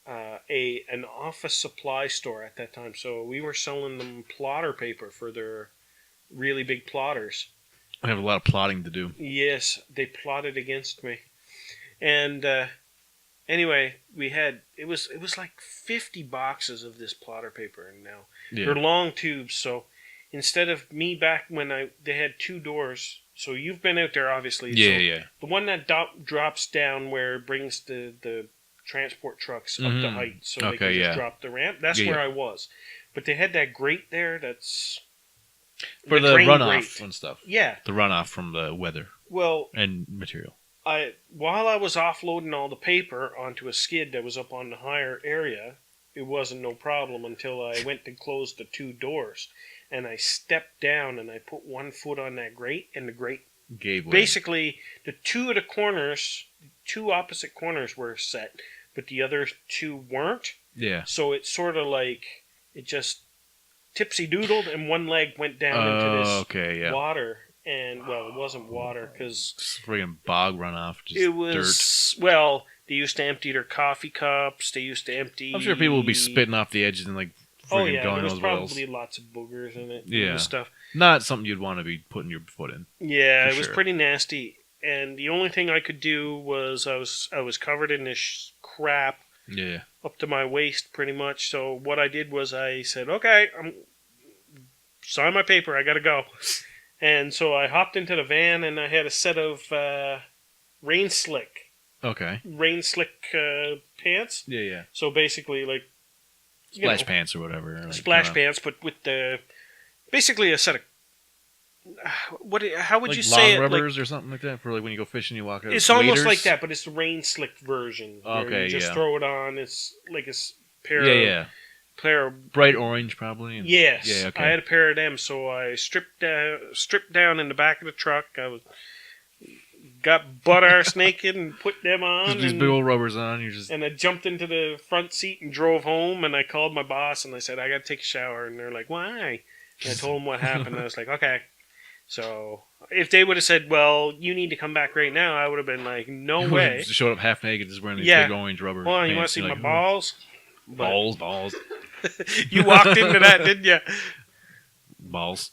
an office supply store at that time, so we were selling them plotter paper for their really big plotters. I have a lot of plotting to do. Yes, they plotted against me, and anyway, it was like 50 boxes of this plotter paper, and now they're Yeah. long tubes. So instead of me back when they had two doors. So you've been out there, obviously. Yeah, so yeah. The one that drops down where it brings the transport trucks up the Mhm. height, so Okay, they can just yeah. drop the ramp. That's Yeah, where yeah. I was, but they had that grate there. That's For the grain runoff grate. and stuff. Yeah. The runoff from the weather Well, and material. while I was offloading all the paper onto a skid that was up on the higher area, it wasn't no problem until I went to close the two doors, and I stepped down and I put one foot on that grate, and the grate Gave way. basically the two opposite corners were set, but the other two weren't. Yeah. So it's sort of like it just tipsy doodled, and one leg went down into this Okay, yeah. water, and well, it wasn't water because Just friggin' bog runoff. Just it was well. They used to empty their coffee cups. They used to empty. dirt. I'm sure people will be spitting off the edges and like friggin' Oh yeah, going there was those wells. probably lots of boogers in it. Yeah. And stuff. Not something you'd want to be putting your foot in. Yeah, For it was sure. pretty nasty. And the only thing I could do was I was covered in this crap Yeah. up to my waist pretty much. So what I did was I said, okay, sign my paper. I got to go. And so I hopped into the van and I had a set of rain slick Okay. rain slick pants. Yeah. So basically, like Splash pants or whatever. Like, splash pants, but with the basically a set of how would like you lawn say it? rubbers Like, or something like that for like when you go fishing, you walk out. it's almost waders? like that, but it's the rain slick version. Where Okay, you just yeah. throw it on. It's like a pair. Yeah. Pair of Bright orange, probably. And, yes. Yeah. Okay. I had a pair of them, so I stripped down in the back of the truck. Got butt arse naked and put them on. Just these big old rubbers on. You just. And I jumped into the front seat and drove home. And I called my boss and I said, I got to take a shower. And they're like, why? And I told them what happened. And I was like, okay. So if they would have said, well, you need to come back right now, I would have been like, no way. Just showed up half naked, just wearing these Yeah. big orange rubber. Well, you want pants. to see You're my like, balls? Balls. You walked into that, didn't you? Balls.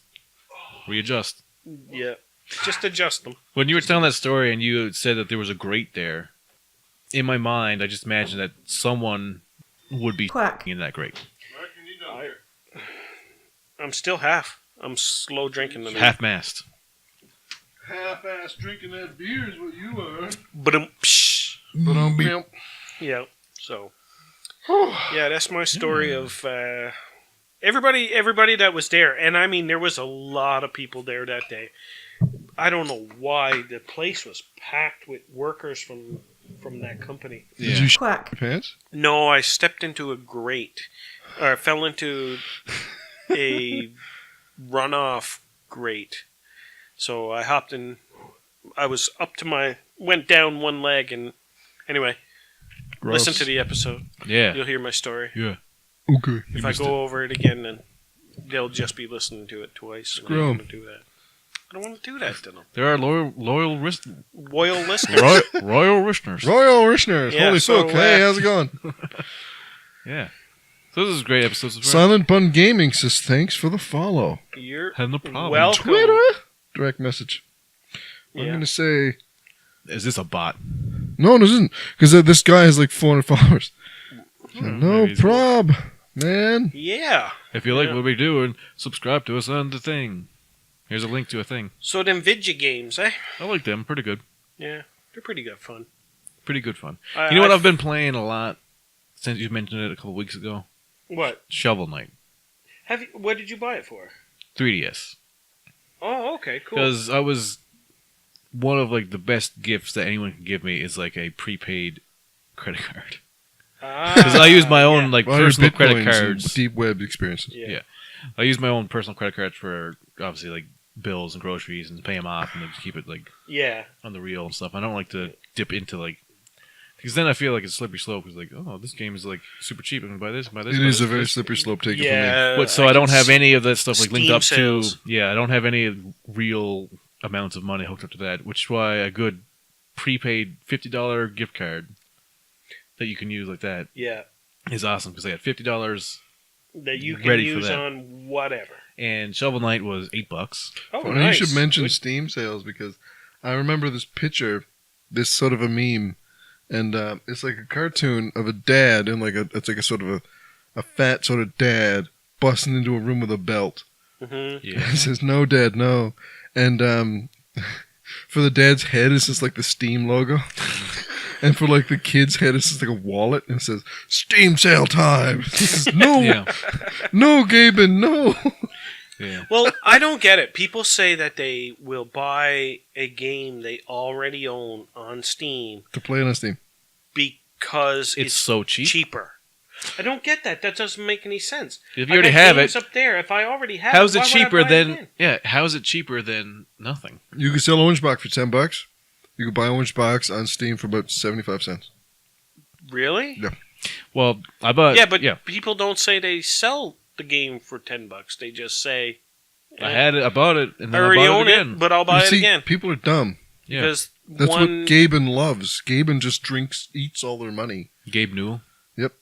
Readjust. Yeah. Just adjust them. When you were telling that story and you said that there was a grate there, in my mind, I just imagined that someone would be in that grate. I'm still half. I'm slow drinking tonight. Half-mast. Half-ass drinking that beer is what you are. But But yeah. So yeah, that's my story of everybody that was there, and I mean there was a lot of people there that day. I don't know why the place was packed with workers from that company. Did you your pants? No, I stepped into a grate, or fell into a runoff grate. So I hopped in. I was went down one leg, and anyway, Gross. listen to the episode. Yeah. You'll hear my story. Yeah. Okay. If I go over it again, then they'll just be listening to it twice. And I don't want to do that. I don't want to do that to them. There are loyal Royal listeners. royal listeners. Royal Rishners. Yeah, Holy so, fuck. Hey, how's it going? Yeah. So this is a great episode. Silent Bun Gaming says thanks for the follow. You're Had no problem. welcome. Twitter? Direct message. I'm Yeah. going to say... Is this a bot? No, this isn't. Because this guy has like 400 followers. So, no maybe he's- prob, man. Yeah. If you like Yeah. what we do, and subscribe to us on the thing. Here's a link to a thing. So them Vidya games, eh? I like them. Pretty good. Yeah, they're pretty good fun. Pretty good fun. You know what I've been playing a lot since you mentioned it a couple weeks ago? What? Shovel Knight. What did you buy it for? 3DS. Oh, okay, cool. Because I was... One of like the best gifts that anyone can give me is like a prepaid credit card. Because I use my own like Well, your personal credit Bitcoins and cards. deep web experiences. Yeah. I use my own personal credit cards for obviously like bills and groceries and pay them off and then just keep it like Yeah. on the real and stuff. I don't like to dip into like because then I feel like it's slippery slope. Because like, oh, this game is like super cheap. I'm gonna buy this, buy this. It buy is this, a very this. slippery slope taken Yeah. But so I don't have any of that stuff like linked Steam up sales. to. Yeah, I don't have any real amounts of money hooked up to that, which is why a good prepaid $50 gift card that you can use like that Yeah. is awesome because I had $50 That you can Ready for use that. on whatever. and Shovel Knight was $8. Oh, for me. nice. You should mention Steam sales because I remember this picture, this sort of a meme, and it's like a cartoon of a dad and it's like a sort of a fat sort of dad busting into a room with a belt. Mm-hmm. Yeah, He says, "No, Dad, no." And for the dad's head, it's just like the Steam logo. And for like the kid's head, it's just like a wallet. And it says, Steam sale time. He says, no, yeah, no, Gaben, no. yeah. Well, I don't get it. People say that they will buy a game they already own on Steam To play it on Steam. because It's so cheap. cheaper. I don't get that. That doesn't make any sense. If you already have it, up there. If I already have how's it, it why would I cheaper buy it than? again? Yeah, how's it cheaper than nothing? You can sell Orange Box for $10. You can buy Orange Box on Steam for about 75 cents. Really? Yeah. Well, I bought. Yeah, but yeah, people don't say they sell the game for $10. They just say, I had it. I bought it, and I then I already bought own it again. it, but I'll buy You it see, again. people are dumb. Yeah, Because That's one what Gaben loves. Gaben just eats all their money. Gabe Newell.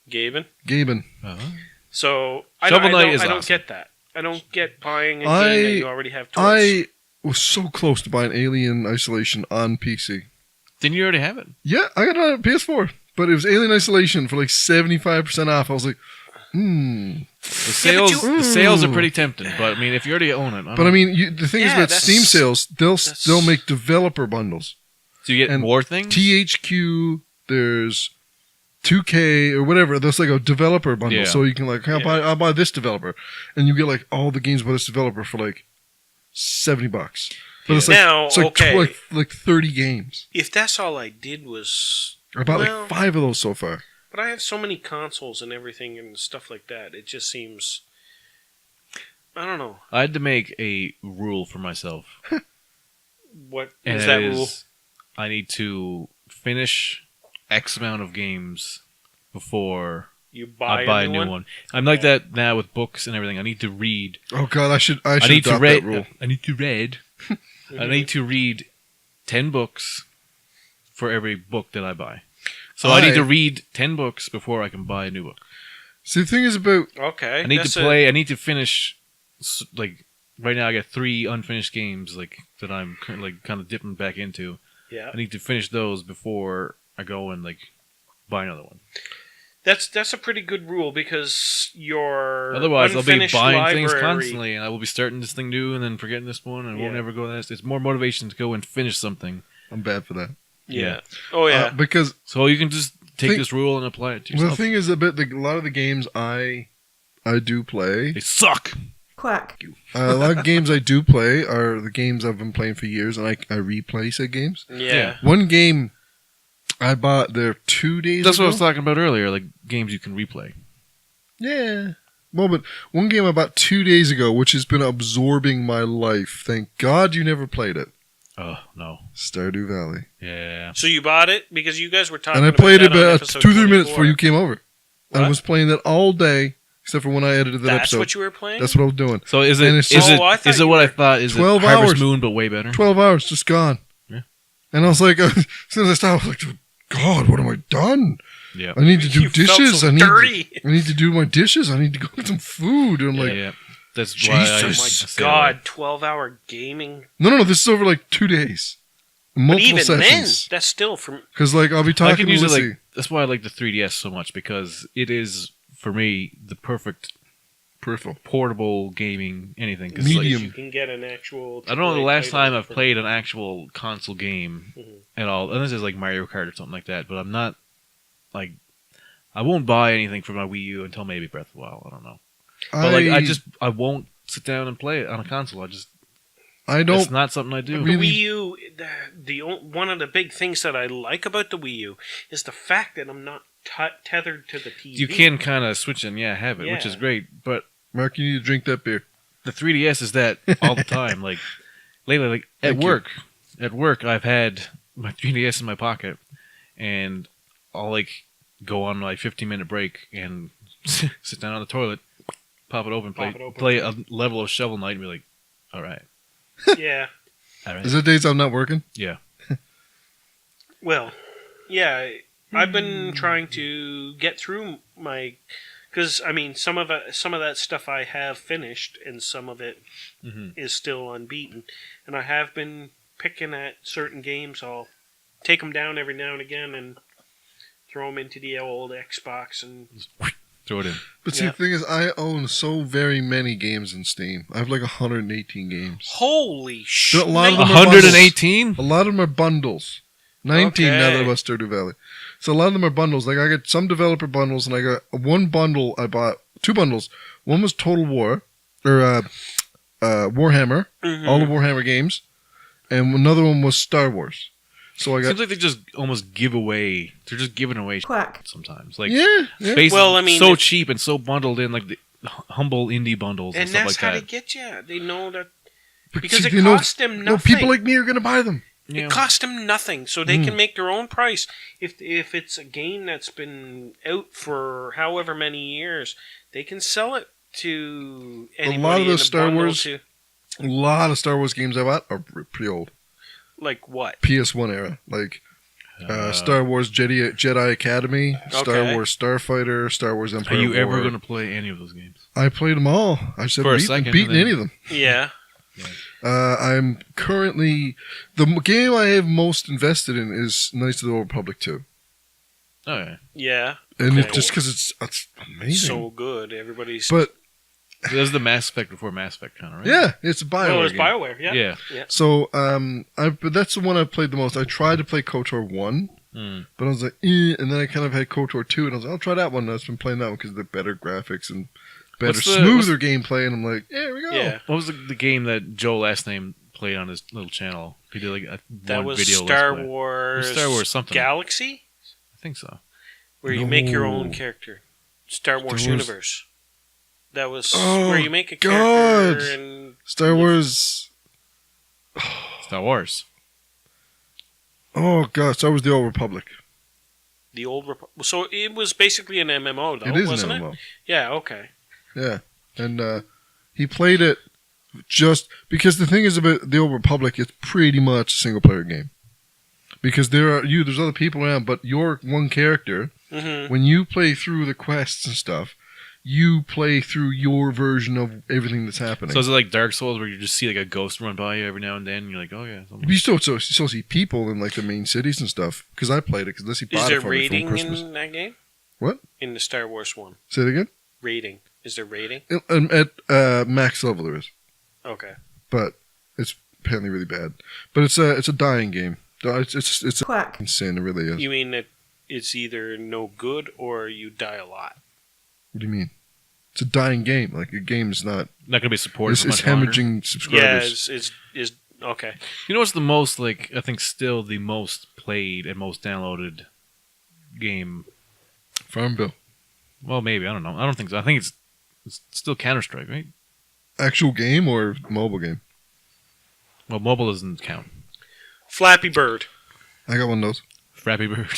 Gaben. Gaben. Uh-huh. So Shovel Knight is I don't awesome. get that. I don't get buying a game that you already have toys. I was so close to buying Alien Isolation on PC. Didn't you already have it? Yeah, I got it on PS4, but it was Alien Isolation for like 75% off. I was like, The sales, the sales are pretty tempting, but I mean, if you already own it, But I mean, the thing is Yeah, about that's- Steam sales, they'll make developer bundles. Do you get And more things? THQ, there's 2K or whatever. There's like a developer bundle, Yeah. so you can like, I'll buy this developer, and you get like all the games by this developer for like $70. But it's like, Now, it's like, okay. like 30 games. If that's all I did was... I bought Well- like 5 of those so far. But I have so many consoles and everything and stuff like that. It just seems... I don't know. I had to make a rule for myself. What And is it that rule? I need to finish X amount of games before You buy, I buy a new one? one. I'm like that now with books and everything. I need to read. Oh god, I should I need to adopt read. that rule. I need to read. I need to read 10 books for every book that I buy. So I need to read 10 books before I can buy a new book. See, the thing is about Okay. I need that's to play. I need to finish. Like right now, I got 3 unfinished games like that I'm like kind of dipping back into. Yeah. I need to finish those before I go and like buy another one. That's a pretty good rule because your Otherwise, I'll be unfinished buying things library- constantly, and I will be starting this thing new and then forgetting this one, and won't Yeah. ever go to this. It's more motivation to go and finish something. I'm bad for that. Yeah. Oh yeah. Because So you can just take Think- this rule and apply it to the yourself. thing is about a lot of the games I do play. They suck. Quack. A lot of games I do play are the games I've been playing for years, and I replay said games. yeah. One game I bought there 2 days That's ago. what I was talking about earlier, like games you can replay. Yeah. Well, but one game I bought 2 days ago, which has been absorbing my life. Thank God you never played it. Oh no. Stardew Valley. Yeah. So you bought it because you guys were talking. And I about played it that on about episode 2-3 minutes 24. before you came over. I What? was playing that all day, except for when I edited that That's episode. what you were playing. That's what I was doing. So is And it it's is just- it Oh, I thought is it you what I were- thought? Is it 12 Harvest hours. Moon but way better? 12 hours, just gone. Yeah. And I was like, as soon as I stopped, I was like, God, what am I done? Yeah. I need to do You felt dishes. so I need dirty. I need to do my dishes. I need to go get some food. And I'm like, yeah. That's why I Jesus. Oh say my that. God, 12-hour gaming. no, this is over like 2 days. But Multiple even then, sessions. that's still from. Because like I'll be I talking can to use it Lissy. like that's why I like the 3DS so much because it is for me the perfect Peripheral. portable gaming anything. 'Cause, Medium. You can get an actual. I don't know the AAA last title time I've for- played an actual console game Mhm. at all. And this is like Mario Kart or something like that. But I'm not like I won't buy anything for my Wii U until maybe Breath of the Wild. I don't know. But like I won't sit down and play it on a console. I It's don't. not something I do. The Really- Wii U, one of the big things that I like about the Wii U is the fact that I'm not tethered to the TV. You can kind of switch and have it, which is Yeah. great. But Mark, you need to drink that beer. the 3DS is that all the time. Like lately, like at Thank you. work, I've had my 3DS in my pocket, and I'll like go on my 15-minute break and sit down on the toilet, pop it open, play a level of Shovel Knight, and be like, all right, Yeah. all right, Is there days I'm not working? yeah. Well, yeah. I've been trying to get through my, because I mean, some of that stuff I have finished, and some of it Mhm. is still unbeaten. And I have been picking at certain games. I'll take them down every now and again and throw them into the old Xbox. And Throw it in. But see, Yeah. the thing is, I own so very many games in Steam. I have like 118 games. holy shit! A lot of them are 118. A lot of them are bundles. 19 now that Okay. I bust Stardew Valley. So a lot of them are bundles. Like I got some developer bundles, and I got one bundle. I bought 2 bundles. One was Total War, or Warhammer, Mhm. all the Warhammer games, and another one was Star Wars. So I got Seems like they just almost give away. They're just giving away Quack. sometimes. Like yeah. basically Well, I mean, so if- cheap and so bundled in, like the humble indie bundles and, and stuff that's like how that. they get you. They know that But because see, it they know- costs them No, nothing. people like me are gonna buy them. Yeah. It costs them nothing, so they Mm. can make their own price. If it's a game that's been out for however many years, they can sell it to anybody. lot of in those the Star bundle Wars- to, A lot of Star Wars games I bought are pretty old. like what? PS1 era, like Star Wars Jedi Academy, Star Okay. Wars Starfighter, Star Wars Are Empire. you ever War. going to play any of those games? I played them all. I just For a haven't second, beaten and then- any of them. Yeah. I'm currently game I have most invested in is Knights of the Old Republic 2, Oh yeah. Yeah. and Okay. just because it's amazing. So good. Everybody's But That was the Mass Effect before Mass Effect, kind of, right? Yeah, it's a BioWare. Oh, it was game. BioWare. Yeah. Yeah. So, but that's the one I've played the most. I tried to play KOTOR 1, but I was like, and then I kind of had KOTOR 2, and I was like, I'll try that one. And I've been playing that one because of the better graphics and better, smoother gameplay, and I'm like, yeah, here we go. Yeah. What was the game that Joe last name played on his little channel? He did like That one was video. Star Let's play. Wars. It was Star Wars something. Galaxy, I think so. where you make your own character. Star Wars Universe. That was where you make a character and Star Wars. Star Wars. Oh god, Star Wars: The Old Republic. the old. So it was basically an MMO, though, It is wasn't an MMO. it? Yeah. Okay. Yeah, and he played it just because the thing is about The Old Republic, it's pretty much a single player game. Because there's other people around, but you're one character. Mm-hmm. When you play through the quests and stuff, you play through your version of everything that's happening. So is it like Dark Souls where you just see like a ghost run by you every now and then, and you're like, oh yeah. You still see people in like the main cities and stuff. Because I played it. Because Lissy Is bought there it for me rating for Christmas. in that game? What? In the Star Wars one, Say it again. rating. Is there rating? At max level there is, Okay. but it's apparently really bad. But it's a dying game. It's Quack. insane. It really is. You mean that it's either no good or you die a lot? What do you mean? It's a dying game. Like a game's not. Not gonna be supported. It's for much longer. hemorrhaging subscribers. Yeah, it's okay. You know what's the most like? I think still the most played and most downloaded game. Farmville. Well, maybe I don't know. I don't think so. I think it's still Counter-Strike, right? Actual game or mobile game? Well, mobile doesn't count. Flappy Bird. I got one of those. Frappy Bird.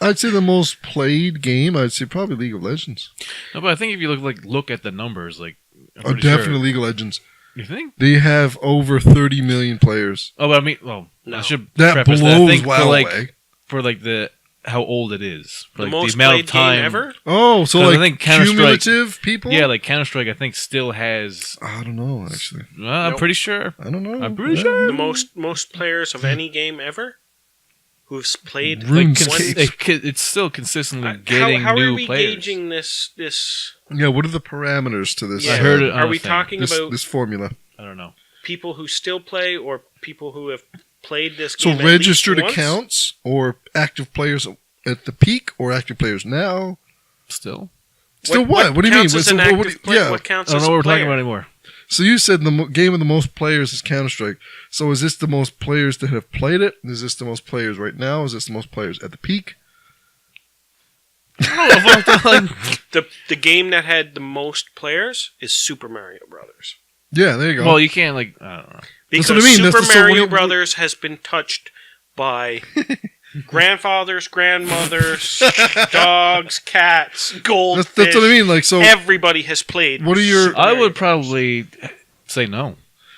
I'd say the most played game. I'd say probably League of Legends. No, but I think if you look at the numbers, like I'm Oh, pretty definitely sure- League of Legends. You think? They have over 30 million players. Oh, but I mean, well, No. I should That preface blows I think WoW away. for the how old it is, for The like most the amount played of time game ever? Oh, so 'Cause I like think Counter-Strike- cumulative people? Yeah, like Counter Strike, I think still has. I don't know, actually. I'm Nope. pretty sure. I don't know. I'm pretty Yeah. sure. The most players of any game ever who've played Rune- Like, one. it's still consistently How getting are new we players. gauging this? Yeah, what are the parameters to this? I heard it on Are a we thing. talking This, about this formula. I don't know. people who still play or people who have played this So game at registered least once? accounts or active players at the peak or active players now? Still, Still what? What do you mean? counts as So an what active do you- player? yeah. What counts I don't as know a what we're player? talking about anymore. So you said the game with the most players is Counter-Strike. So is this the most players that have played it? Is this the most players right now? Is this the most players at the peak? The game that had the most players is Super Mario Brothers. Yeah, there you go. Well, you can't I don't know. Because That's what I mean. Super That's the- so what Mario do you- Brothers has been touched by grandfathers, grandmothers, dogs, cats, goldfish. that's what I mean. Like, so Everybody has played. What are your- Super I Mario would Brothers. probably say no.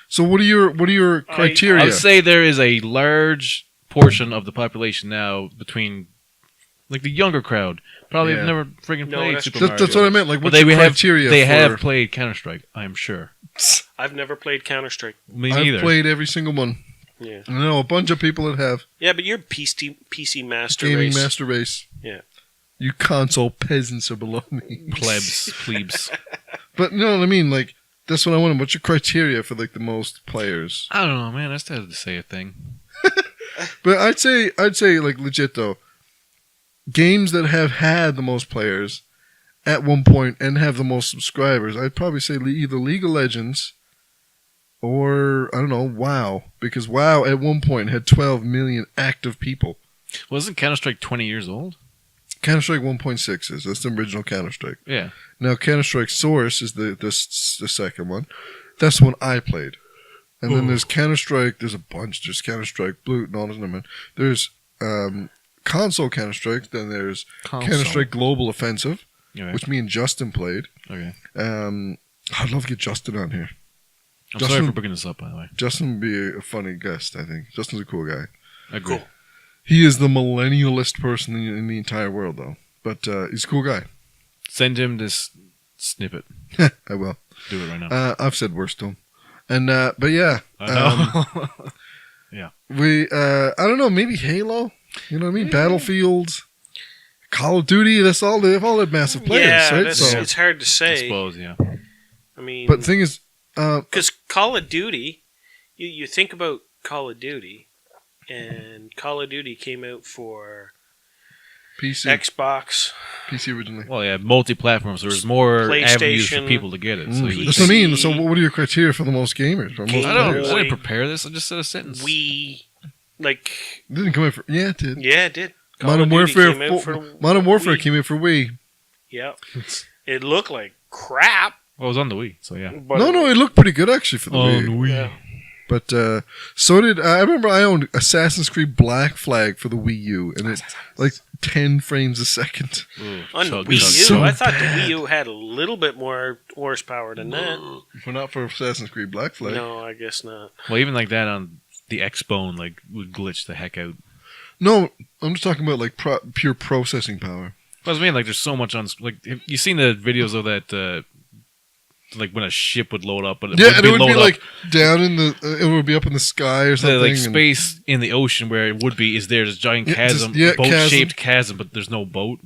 so what are your criteria? I would say there is a large portion of the population now between like the younger crowd probably Yeah. have never freaking No, played that's Super true. Mario. That's what I meant. Like, But what's they your have criteria? they for, have played Counter Strike. I'm sure. I've never played Counter Strike. Me I've neither. played every single one. Yeah. I know a bunch of people that have Yeah, but you're PC Master gaming Race. master race. Yeah. You console peasants are below me. plebes. But you know what I mean? Like, that's what I wanted. What's your criteria for like the most players? I don't know, man. That's hard to say a thing. But I'd say like legit though, games that have had the most players at one point and have the most subscribers, I'd probably say either League of Legends or I don't know, WoW, because WoW at one point had 12 million active people. Wasn't Counter Strike 20 years old? Counter-Strike 1.6 is that's the original Counter-Strike. Yeah. Now Counter-Strike Source is the second one. That's the one I played. And then there's Counter-Strike. There's a bunch. There's Counter-Strike Blue and all this. There's console Counter-Strike. Then there's Counter-Strike Global Offensive, Okay. which me and Justin played. Okay. I'd love to get Justin on here. I'm Justin- sorry for bringing this up, by the way. Justin would be a funny guest, I think. Justin's a cool guy. I agree. Cool. He is the millennialist person in the entire world, though. But he's a cool guy. Send him this snippet. I will. Do it right now. I've said worse to him. And but yeah, I know. we I don't know, maybe Halo. You know what I mean? Battlefield. Call of Duty, that's all they have all the massive players, Yeah, right? So, it's hard to I say. suppose, yeah. I mean, but the thing is, because Call of Duty, you think about Call of Duty, and Call of Duty came out for PC Xbox. originally. Well, yeah, multi-platform, so there's more avenues for PlayStation, people to get it. So you would That's what I mean. PC, So what are your criteria for the most gamers? Or most Game I players? didn't prepare this. I just said a sentence. Wii, like, It didn't come in for. Yeah, it did. yeah, it did. Call Modern of Duty Warfare. came out for Modern Warfare Wii. came in for Wii. Yeah, it looked like crap. Well, it was on the Wii, so yeah. But No, it looked pretty good actually for the Oh, Wii. the Wii. Yeah. But so did I remember I owned Assassin's Creed Black Flag for the Wii U, and it's like 10 frames a second. On Chug, Wii U, chug, so I thought the Wii U had a little bit more horsepower than that. Well, not for Assassin's Creed Black Flag. No, I guess not. Well, even like that on the Xbone, like, would glitch the heck out. No, I'm just talking about like pure processing power. I was mean, like, there's so much on. Like, have you seen the videos of that? Like when a ship would load up, but it Yeah, wouldn't and it would be load like down in the. It would be up in the sky or up. something. The like and- space in the ocean where it would be is there's a giant Yeah, chasm, just- yeah, boat-shaped chasm, but there's no boat.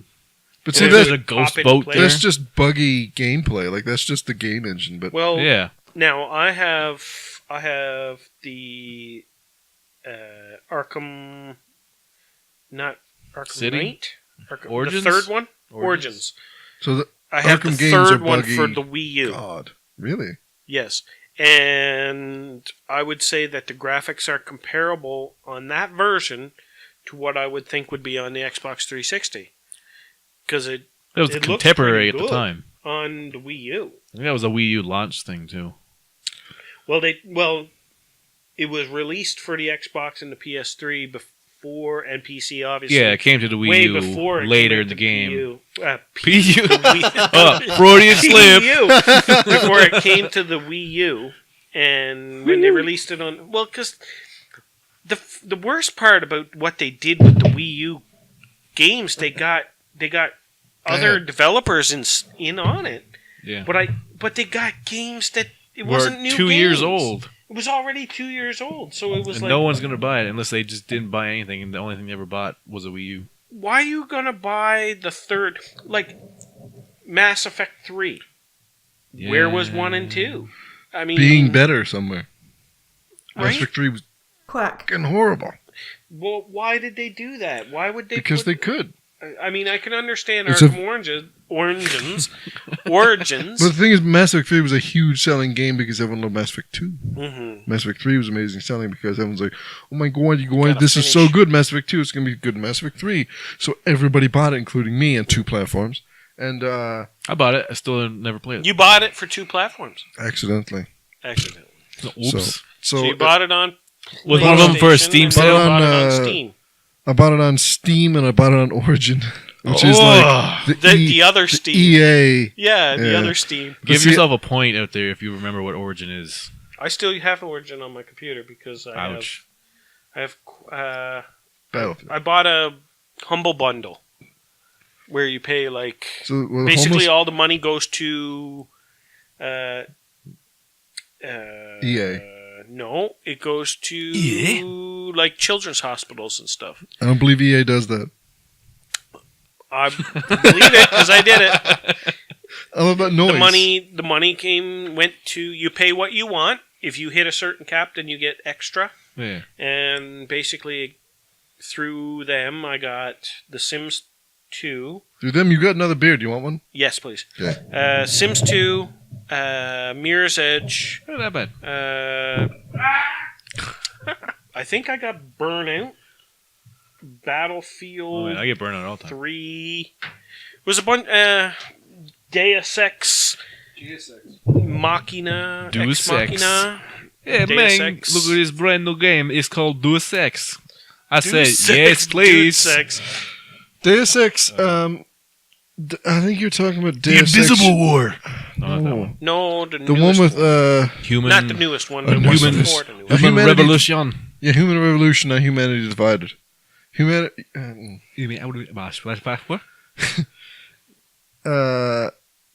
But see, There's a that, ghost pop into boat play. there. that's just buggy gameplay. Like that's just the game engine. But Well, Yeah, now I have the Arkham, not Arkham City? Knight, Origins? the third one, Origins. so the I have Arkham the games third are one buggy. for the Wii U. God, really? Yes. And I would say that the graphics are comparable on that version to what I would think would be on the Xbox 360. Because that was it looks contemporary at pretty the good. time. on the Wii U. I think that was a Wii U launch thing too. Well, it was released for the Xbox and the PS3 before, and PC obviously. Yeah, it came to the Wii way U before it later came in out the to game. PU. PU. Wii- Oh, Freudian slip. PU, before it came to the Wii U, and when they released it on, well, because the worst part about what they did with the Wii U games, they got other developers in on it, Yeah, but they got games that it we're wasn't new 2 years games. old, It was already 2 years old, so it was and like, no one's gonna buy it unless they just didn't buy anything, and the only thing they ever bought was a Wii U. why are you gonna buy the third, like Mass Effect 3? Where was 1 and 2? I mean, Being better somewhere. Mass right? Effect 3 was Quack. fucking horrible Well, why did they do that? Why would they? because put, they could. I mean, I can understand It's Arkham Origins. But the thing is, Mass Effect 3 was a huge selling game because everyone loved Mass Effect 2. Mm-hmm. Mass Effect 3 was amazing selling because everyone's like, oh my god, you go in, Gotta this is so finish. good, Mass Effect 2, it's going to be good in Mass Effect 3. So everybody bought it, including me, on 2 platforms. And I bought it. I still never played it. You bought it for 2 platforms. accidentally. Accidentally. Oops. So you bought it on. Was one of them for a Steam PlayStation, sale? and then you bought it On, on Steam. I bought it on Steam and I bought it on Origin, which is Oh. like The other Steam. EA. Yeah, the Yeah. other Steam. Give See- yourself a point out there if you remember what Origin is. I still have Origin on my computer because Ouch. I have Battlefield. I bought a Humble Bundle where you pay like So, well, basically homeless- all the money goes to EA. No, it goes to EA? like children's hospitals and stuff. I don't believe EA does that. I believe it because I did it. All about noise. The money went to you pay what you want. If you hit a certain cap, then you get extra. Yeah. And basically, through them, I got The Sims 2. Through them, you got another beer. Do you want one? Yes, please. Okay. Sims 2, Mirror's Edge. Not that bad. I think I got Burnout. Battlefield Oh, man, I get burned out all the time. 3. It was a bunch. Deus Ex. Machina. Deus Ex Machina. Yeah, Deus man, Ex. look at this brand new game. It's called Deus Ex. I said, Deus yes, Ex, please. Deus Ex. Deus Ex. I think you're talking about Deus Ex. War. No, not that No. one. No, the The one newest with Human, not the newest one, a the one human- before the newest. Human Humanity- Revolution. yeah, Human Revolution, not Humanity Divided. Humanity.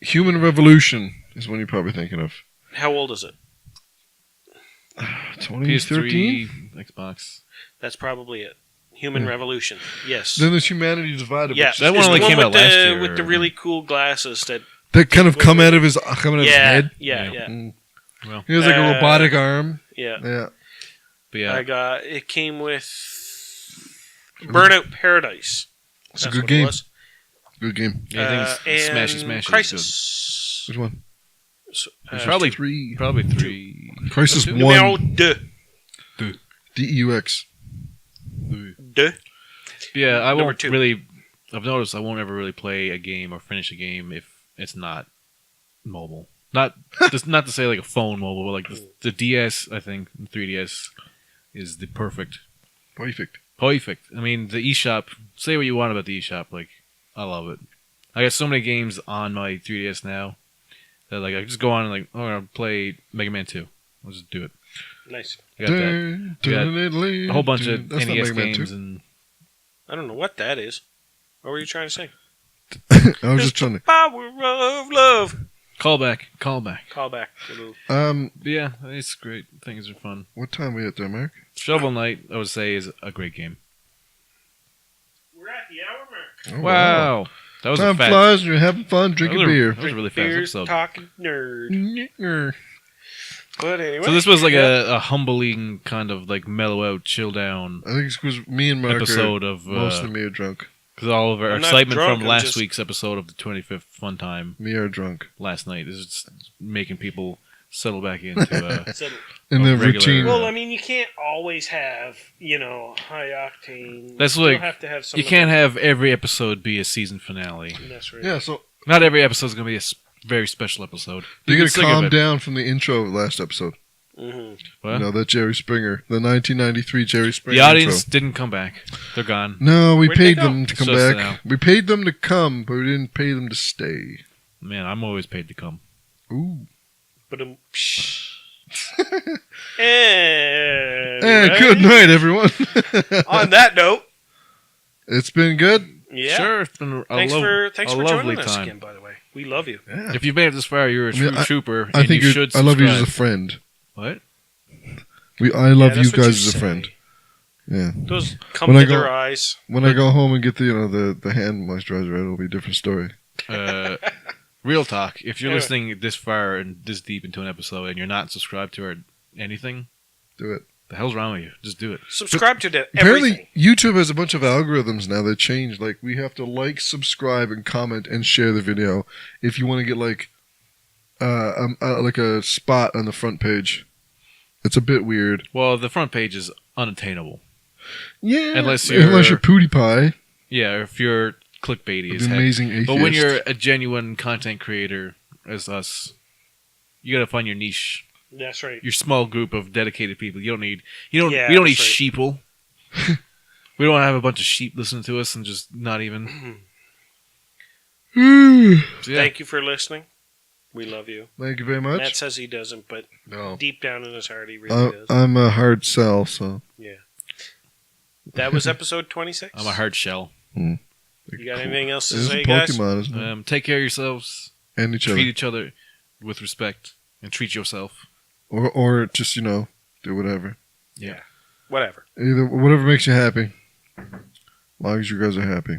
Human Revolution is one you're probably thinking of. How old is it? 2013. PS3, Xbox. That's probably it. Human Revolution. Yes. Then there's Humanity Divided. Yeah, which That is- one It's only the came out with last the, year. with the really cool glasses that. that kind of come out of his head. Yeah. Well, He has like a robotic arm. Yeah. Yeah. but yeah, It came with Burnout Paradise. It's a That's good what game. It was. Good game. anything And smashy is Crisis. Which one? So, Probably three. Probably 3. Crisis Two? Numéro 1. deux. DEUX. Deux. Yeah, I Number won't 2. really. I've noticed I won't ever really play a game or finish a game if it's not mobile. Not not to say like a phone mobile, but like the DS, I think, the 3DS is the perfect. Perfect. I mean, the eShop. Say what you want about the eShop, like I love it. I got so many games on my 3DS now that like I just go on and like, oh, I'll play Mega Man 2. I'll just do it. Nice. I got that. A whole bunch of That's not NES Mega Man games 2. and I don't know what that is. What were you trying to say? I was just trying to. Power of love. callback. Call back. But Yeah, it's great. Things are fun. what time are we at there, Mark? Shovel Knight, I would say, is a great game. We're at the hour mark. Oh, Wow. That was Time a fat. flies and you're having fun drinking that was a- beer. That was a really fast Beers, episode. talking nerd. Yeah. But anyway. So this was like a humbling kind of like mellow out, chill down I think it's because me and Mark episode are of mostly are drunk. because all of our I'm not excitement drunk, from I'm last just- week's episode of the 25th Fun Time Me are drunk. last night is just making people settle back into So- In A the regular- routine. well, I mean, you can't always have, high octane. That's You like- have to have some. you can't have every episode be a season finale. That's right. Yeah, so Not every episode is going to be a very special episode. you can gotta sing of calm it. down from the intro of last episode. Mm-hmm. What? You know, that Jerry Springer, the 1993 Jerry Springer The audience intro. didn't come back. They're gone. No, we Where'd they paid go? them to come It's just back. We paid them to come, but we didn't pay them to stay. Man, I'm always paid to come. Ooh. But Hey, good night, everyone. On that note, It's been good. yeah. Sure, it's been a, Thanks for lovely joining us time. again. By the way, we love you. Yeah. If you've made it this far, you're a I mean, true trooper, I and think you you're- should I love you as a subscribe. friend. What? I love Yeah, you that's what guys as a say. friend. Yeah. Those come When I to go- their eyes. When I go home and get the hand moisturizer, it'll be a different story. Real talk. If you're Anyway. listening this far and this deep into an episode and you're not subscribed to our anything, Do it. the hell's wrong with you? Just do it. Subscribe to that. Apparently, Everything. YouTube has a bunch of algorithms now that change. Like, we have to like, subscribe, and comment and share the video if you want to get like a spot on the front page. It's a bit weird. Well, the front page is unattainable. Yeah, Unless you're you're- PewDiePie, Yeah, if you're clickbaity the as heck. amazing atheist. But when you're a genuine content creator as us, you gotta find your niche, That's right. your small group of dedicated people. You don't need Yeah, we don't need that's right. sheeple. We don't want to have a bunch of sheep listening to us and just not even. So, yeah. Thank you for listening. We love you. Thank you very much. Matt says he doesn't, but No, deep down in his heart, he really does. I'm a hard sell, so Yeah. That was episode 26. I'm a hard shell. You got anything else to It's say, a guys? Pokemon, isn't it? Take care of yourselves. And each Treat other, each other with respect and treat yourself. or just do whatever. Yeah. Whatever. Either whatever makes you happy, as long as you guys are happy.